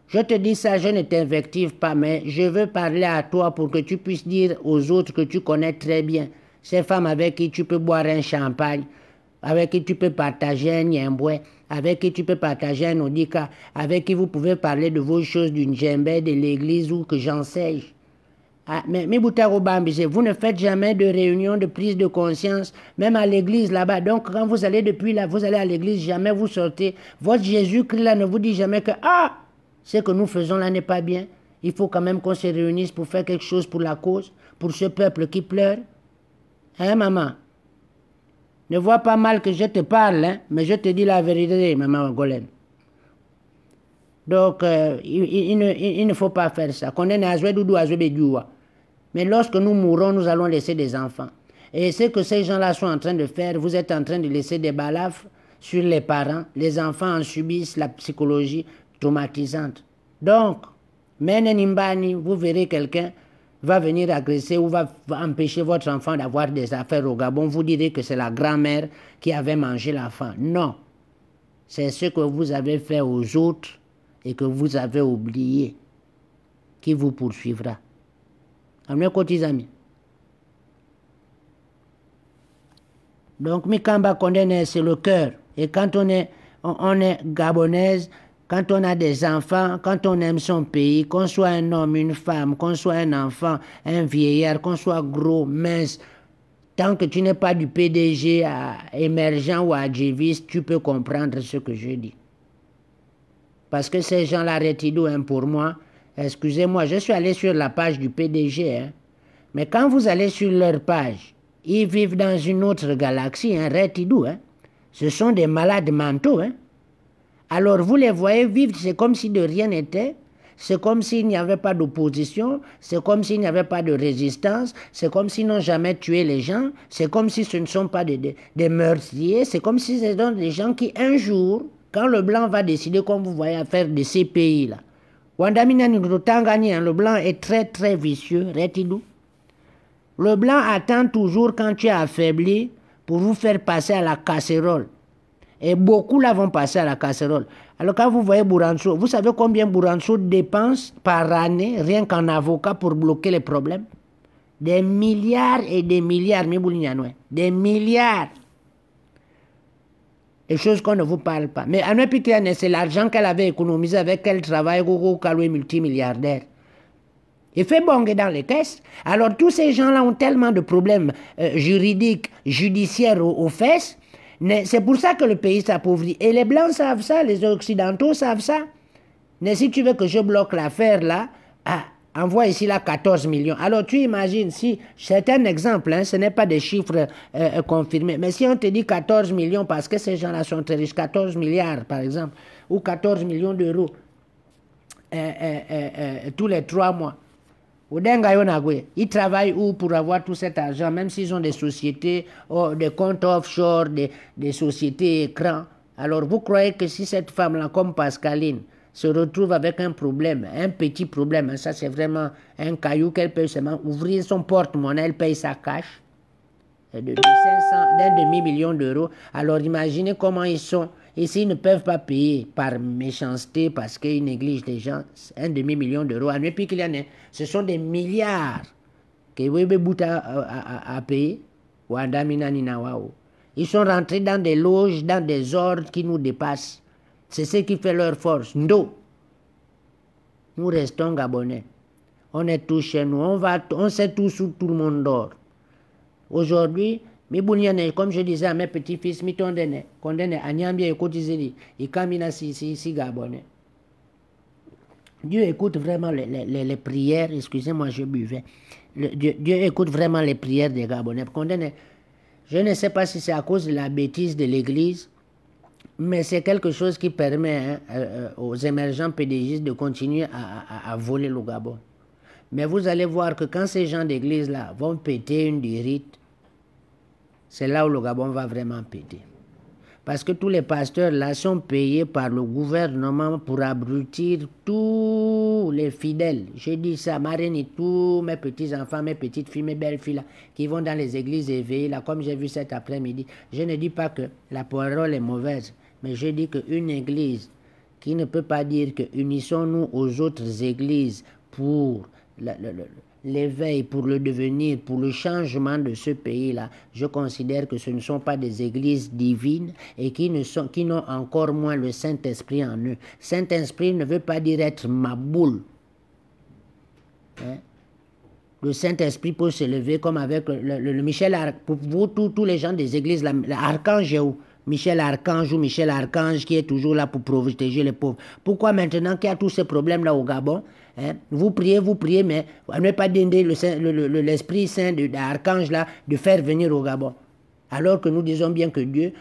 Je te dis ça, je ne t'invective pas, mais je veux parler à toi pour que tu puisses dire aux autres que tu connais très bien. Ces femmes avec qui tu peux boire un champagne, avec qui tu peux partager un niemboué, avec qui tu peux partager un odika, avec qui vous pouvez parler de vos choses d'une djembé, de l'église ou que j'en sais. Ah, mais vous ne faites jamais de réunion de prise de conscience, même à l'église là-bas. Donc quand vous allez depuis là, vous allez à l'église, jamais vous sortez. Votre Jésus-Christ là ne vous dit jamais que ce que nous faisons là n'est pas bien. Il faut quand même qu'on se réunisse pour faire quelque chose pour la cause, pour ce peuple qui pleure. Hein, maman? Ne vois pas mal que je te parle, hein, mais je te dis la vérité, maman Golène. Donc, il ne faut pas faire ça. Qu'on est à Doudou, à Mais lorsque nous mourrons, nous allons laisser des enfants. Et ce que ces gens-là sont en train de faire, vous êtes en train de laisser des balafres sur les parents. Les enfants en subissent la psychologie traumatisante. Donc, Nimbani, vous verrez quelqu'un va venir agresser ou va empêcher votre enfant d'avoir des affaires au Gabon. Vous direz que c'est la grand-mère qui avait mangé l'enfant. Non. C'est ce que vous avez fait aux autres et que vous avez oublié qui vous poursuivra. Amis amis. Donc, Mikamba Kondene, c'est le cœur. Et quand on est gabonaise, quand on a des enfants, quand on aime son pays, qu'on soit un homme, une femme, qu'on soit un enfant, un vieillard, qu'on soit gros, mince, tant que tu n'es pas du PDG à émergent ou à Djivis, tu peux comprendre ce que je dis. Parce que ces gens-là, Retidou, hein, pour moi, excusez-moi, je suis allé sur la page du PDG, hein, mais quand vous allez sur leur page, ils vivent dans une autre galaxie, hein, Retidou, hein. Ce sont des malades mentaux, hein. Alors vous les voyez vivre, c'est comme si de rien n'était, c'est comme s'il n'y avait pas d'opposition, c'est comme s'il n'y avait pas de résistance, c'est comme s'ils n'ont jamais tué les gens, c'est comme si ce ne sont pas des meurtriers, c'est comme si ce sont des gens qui un jour, quand le blanc va décider, comme vous voyez, à faire de ces pays-là. Le blanc est très très vicieux, Retidou. Le blanc attend toujours quand tu es affaibli pour vous faire passer à la casserole. Et beaucoup là vont passer à la casserole. Alors quand vous voyez Bouranso, vous savez combien Bouranso dépense par année, rien qu'en avocat, pour bloquer les problèmes? Des milliards et des milliards, des milliards. Des choses qu'on ne vous parle pas. Mais Anoué Pikiane, c'est l'argent qu'elle avait économisé avec quel travail, Gogo Kaloué multimilliardaire. Il fait bonguer dans les caisses. Alors tous ces gens-là ont tellement de problèmes juridiques, judiciaires aux fesses. C'est pour ça que le pays s'appauvrit. Et les Blancs savent ça, les Occidentaux savent ça. Mais si tu veux que je bloque l'affaire là, envoie ici là 14 millions. Alors tu imagines, si c'est un exemple, hein, ce n'est pas des chiffres confirmés, mais si on te dit 14 millions parce que ces gens-là sont très riches, 14 milliards par exemple, ou 14 millions d'euros tous les 3 mois. Ils travaillent où pour avoir tout cet argent, même s'ils ont des sociétés, des comptes offshore, des sociétés écrans. Alors vous croyez que si cette femme-là, comme Pascaline, se retrouve avec un problème, un petit problème, hein, ça c'est vraiment un caillou qu'elle peut seulement ouvrir son porte-monnaie, elle paye sa cash de 500, d'un demi-million d'euros. Alors imaginez comment ils sont. Et s'ils ne peuvent pas payer par méchanceté parce qu'ils négligent les gens, un demi-million d'euros, ce sont des milliards que Webebuta a payé. Ils sont rentrés dans des loges, dans des ordres qui nous dépassent. C'est ce qui fait leur force. Nous restons Gabonais. On est tous chez nous. On sait tous où tout le monde dort. Aujourd'hui, comme je disais à mes petits-fils, Dieu écoute vraiment les prières, excusez-moi, je buvais. Dieu écoute vraiment les prières des Gabonais. Je ne sais pas si c'est à cause de la bêtise de l'Église, mais c'est quelque chose qui permet aux émergents pédégistes de continuer à voler le Gabon. Mais vous allez voir que quand ces gens d'église-là vont péter une des rites, c'est là où le Gabon va vraiment péter. Parce que tous les pasteurs là sont payés par le gouvernement pour abrutir tous les fidèles. Je dis ça, Marine et tous mes petits-enfants, mes petites filles, mes belles filles là, qui vont dans les églises éveillées, là, comme j'ai vu cet après-midi. Je ne dis pas que la parole est mauvaise, mais je dis qu'une église qui ne peut pas dire que unissons-nous aux autres églises pour l'éveil, pour le devenir, pour le changement de ce pays-là, je considère que ce ne sont pas des églises divines et qui n'ont encore moins le Saint-Esprit en eux. Saint-Esprit ne veut pas dire être maboule. Hein? Le Saint-Esprit peut se lever comme avec le Michel Archange. Pour vous, tous les gens des églises, l'Archange est où? Michel Archange ou Michel Archange qui est toujours là pour protéger les pauvres. Pourquoi maintenant qu'il y a tous ces problèmes-là au Gabon, hein, vous priez, mais vous n'avez pas demandé l'Esprit Saint de l'Archange là de faire venir au Gabon. Alors que nous disons bien que Dieu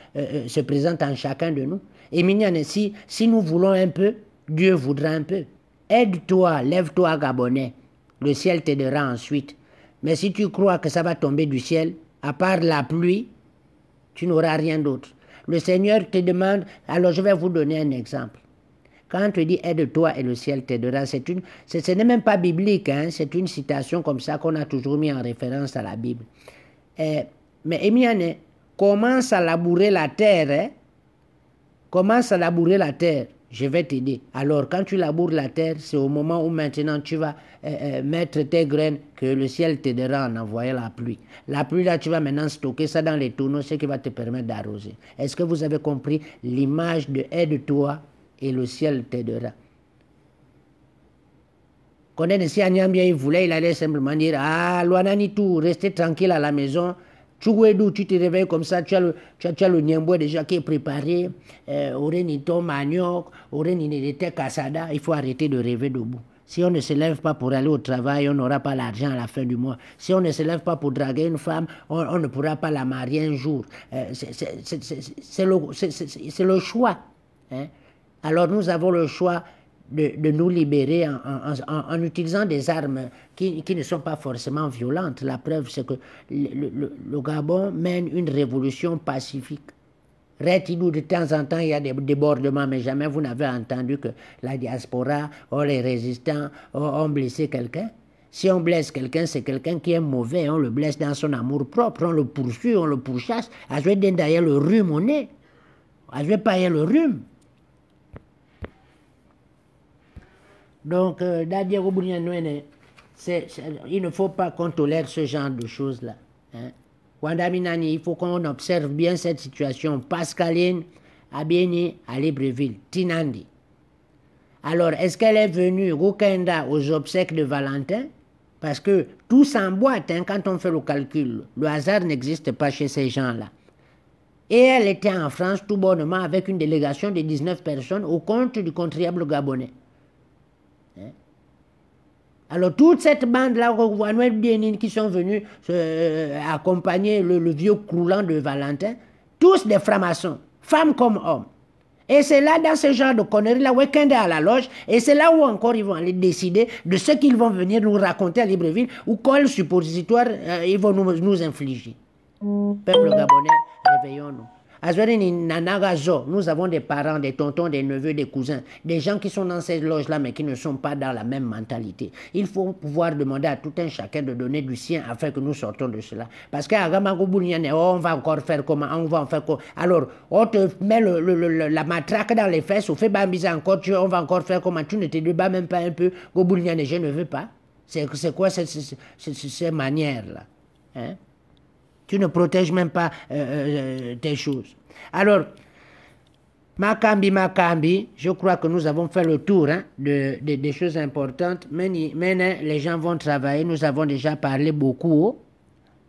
se présente en chacun de nous. Et Mignane, si nous voulons un peu, Dieu voudra un peu. Aide-toi, lève-toi Gabonais. Le ciel t'aidera ensuite. Mais si tu crois que ça va tomber du ciel, à part la pluie, tu n'auras rien d'autre. Le Seigneur te demande, alors je vais vous donner un exemple. Quand on te dit aide-toi et le ciel t'aidera, ce n'est même pas biblique, hein, c'est une citation comme ça qu'on a toujours mis en référence à la Bible. Mais Emiane, commence à labourer la terre, hein? Commence à labourer la terre, je vais t'aider. Alors quand tu laboures la terre, c'est au moment où maintenant tu vas mettre tes graines que le ciel t'aidera en envoyant la pluie. La pluie là, tu vas maintenant stocker ça dans les tonneaux, ce qui va te permettre d'arroser. Est-ce que vous avez compris l'image de aide-toi et le ciel t'aidera? Quand il voulait, il allait simplement dire, ah, Luanani tout, restez tranquille à la maison. Tu te réveilles comme ça, tu as le niemboué déjà qui est préparé, ton manioc, cassada, il faut arrêter de rêver debout. Si on ne se lève pas pour aller au travail, on n'aura pas l'argent à la fin du mois. Si on ne se lève pas pour draguer une femme, on ne pourra pas la marier un jour. C'est le choix. Hein? Alors nous avons le choix de nous libérer en utilisant des armes qui ne sont pas forcément violentes. La preuve, c'est que le Gabon mène une révolution pacifique. De temps en temps, il y a des débordements, mais jamais vous n'avez entendu que la diaspora ou les résistants ont blessé quelqu'un. Si on blesse quelqu'un, c'est quelqu'un qui est mauvais, on le blesse dans son amour propre, on le poursuit, on le pourchasse. À jouer derrière le rhume au nez. À jouer pas le rhume. Donc, il ne faut pas qu'on tolère ce genre de choses-là. Hein. Il faut qu'on observe bien cette situation. Pascaline, Abieni, à Libreville, Tinandi. Alors, est-ce qu'elle est venue, Rukenda, aux obsèques de Valentin? Parce que tout s'emboîte hein, quand on fait le calcul. Le hasard n'existe pas chez ces gens-là. Et elle était en France tout bonnement avec une délégation de 19 personnes au compte du contribuable gabonais. Alors toute cette bande-là, qui sont venus accompagner le vieux croulant de Valentin, tous des francs-maçons, femmes comme hommes. Et c'est là, dans ce genre de conneries-là, week-end à la loge, et c'est là où encore ils vont aller décider de ce qu'ils vont venir nous raconter à Libreville, ou quel suppositoire ils vont nous infliger. Peuple gabonais, réveillons-nous. Nous avons des parents, des tontons, des neveux, des cousins, des gens qui sont dans ces loges-là, mais qui ne sont pas dans la même mentalité. Il faut pouvoir demander à tout un chacun de donner du sien afin que nous sortons de cela. Parce qu'à on va encore faire comment, on va en faire quoi. Alors, on te met la matraque dans les fesses, on fait bambiser encore, on va encore faire comment, tu ne te débats même pas un peu, je ne veux pas. C'est quoi ces manières-là hein? Tu ne protèges même pas tes choses. Alors, Makambi, je crois que nous avons fait le tour hein, des choses importantes. Maintenant, les gens vont travailler. Nous avons déjà parlé beaucoup.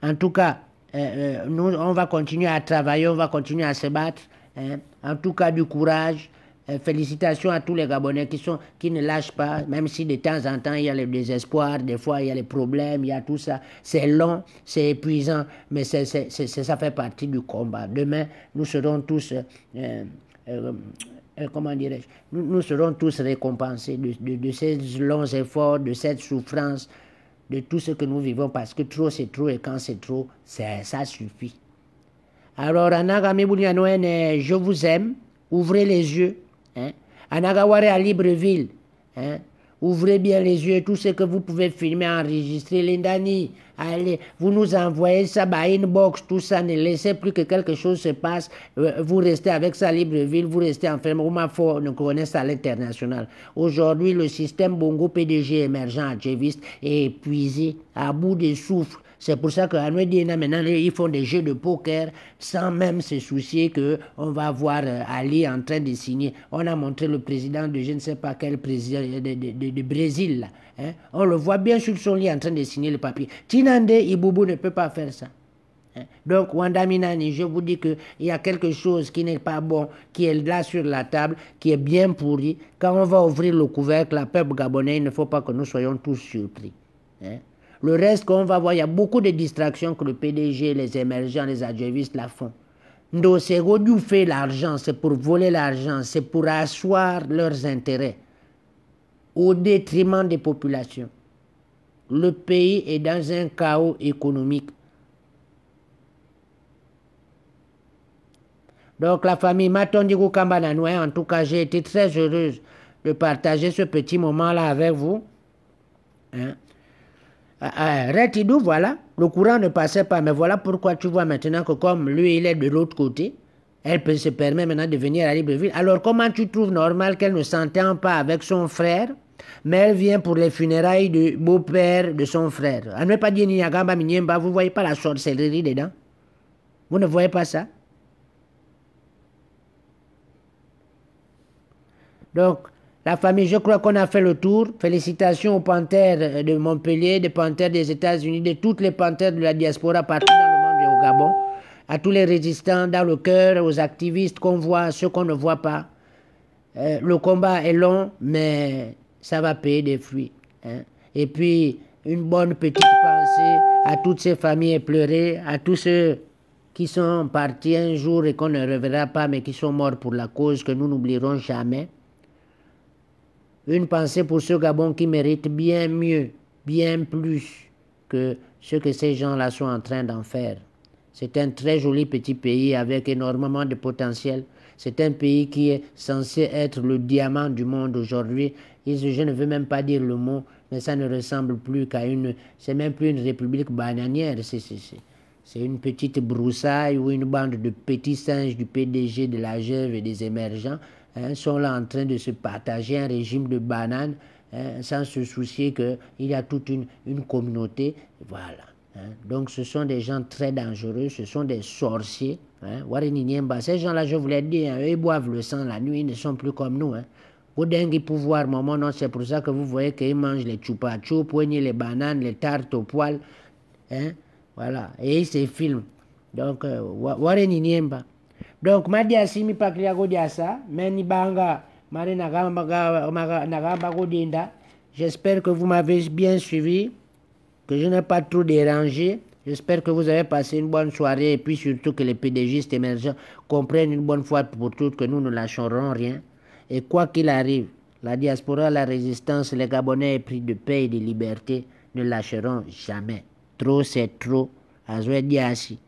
En tout cas, nous, on va continuer à travailler, on va continuer à se battre. Hein. En tout cas, du courage. Félicitations à tous les Gabonais qui ne lâchent pas, même si de temps en temps il y a le désespoir, des fois il y a les problèmes, il y a tout ça. C'est long, c'est épuisant, mais ça fait partie du combat. Demain, nous serons tous, comment dirais-je, nous serons tous récompensés de ces longs efforts, de cette souffrance, de tout ce que nous vivons, parce que trop c'est trop et quand c'est trop, ça suffit. Alors, Anagami Boulianoen, je vous aime, ouvrez les yeux. Hein? Anagaware à Libreville, hein? Ouvrez bien les yeux, tout ce que vous pouvez filmer, enregistrer, Lindani, allez, vous nous envoyez ça par inbox, tout ça, ne laissez plus que quelque chose se passe, vous restez avec ça à Libreville, vous restez enfermé, on ne connaît ça à l'international. Aujourd'hui, le système Bongo PDG émergent adjéviste est épuisé, à bout de souffle. C'est pour ça qu'à Nouédina, maintenant, ils font des jeux de poker sans même se soucier qu'on va voir Ali en train de signer. On a montré le président de je ne sais pas quel président de Brésil. Là, hein. On le voit bien sur son lit en train de signer le papier. Tinande Iboubou ne peut pas faire ça. Hein. Donc, Wanda Minani, je vous dis qu'il y a quelque chose qui n'est pas bon, qui est là sur la table, qui est bien pourri. Quand on va ouvrir le couvercle, la peuple gabonais, il ne faut pas que nous soyons tous surpris. Hein. Le reste qu'on va voir, il y a beaucoup de distractions que le PDG, les émergents, les adjévistes la font. Donc, c'est d'où fait l'argent, c'est pour voler l'argent, c'est pour asseoir leurs intérêts au détriment des populations. le pays est dans un chaos économique. Donc la famille Matondigo Kambananoue, en tout cas, j'ai été très heureuse de partager ce petit moment-là avec vous. Hein? Retidou, voilà, le courant ne passait pas, mais voilà pourquoi tu vois maintenant que comme lui, il est de l'autre côté, elle peut se permettre maintenant de venir à Libreville. Alors comment tu trouves normal qu'elle ne s'entende pas avec son frère, mais elle vient pour les funérailles du beau-père de son frère? Elle ne veut pas dire Niagamba Minyemba, vous ne voyez pas la sorcellerie dedans? Vous ne voyez pas ça? Donc, la famille, je crois qu'on a fait le tour. Félicitations aux panthères de Montpellier, des panthères des États-Unis, de toutes les panthères de la diaspora partout dans le monde et au Gabon. À tous les résistants dans le cœur, aux activistes qu'on voit, ceux qu'on ne voit pas. Le combat est long, mais ça va payer des fruits. Hein. Et puis, une bonne petite pensée à toutes ces familles éplorées, à tous ceux qui sont partis un jour et qu'on ne reverra pas, mais qui sont morts pour la cause que nous n'oublierons jamais. Une pensée pour ce Gabon qui mérite bien mieux, bien plus que ce que ces gens-là sont en train d'en faire. C'est un très joli petit pays avec énormément de potentiel. C'est un pays qui est censé être le diamant du monde aujourd'hui. Je ne veux même pas dire le mot, mais ça ne ressemble plus qu'à une... C'est même plus une république bananière. C'est une petite broussaille ou une bande de petits singes du PDG, de la GEV et des émergents. Sont là en train de se partager un régime de bananes sans se soucier qu'il y a toute une communauté. Voilà. Donc ce sont des gens très dangereux, ce sont des sorciers. Ces gens-là, je vous l'ai dit, ils boivent le sang la nuit, ils ne sont plus comme nous. Godengi pouvoir, maman, non, c'est pour ça que vous voyez qu'ils mangent les chupa-chups, les bananes, les tartes au poil. Voilà. Et ils se filment. Donc, Wareniemba. Donc, Madiasi mi paklia godiasa, meni banga, mari nagamba godinda. J'espère que vous m'avez bien suivi, que je n'ai pas trop dérangé. J'espère que vous avez passé une bonne soirée et puis surtout que les PDGistes émergents comprennent une bonne fois pour toutes que nous ne lâcherons rien. Et quoi qu'il arrive, la diaspora, la résistance, les Gabonais épris de paix et de liberté ne lâcheront jamais. Trop, c'est trop. Azoué Diassi.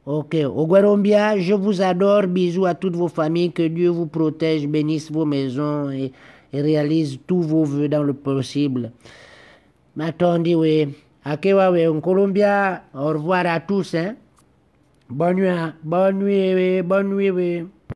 Ok, Ogwerombia, je vous adore, bisous à toutes vos familles, que Dieu vous protège, bénisse vos maisons et réalise tous vos vœux dans le possible. Matondi, oui, Akewa, oui, en Colombia, au revoir à tous, hein. Bonne nuit, oui, bonne nuit, oui.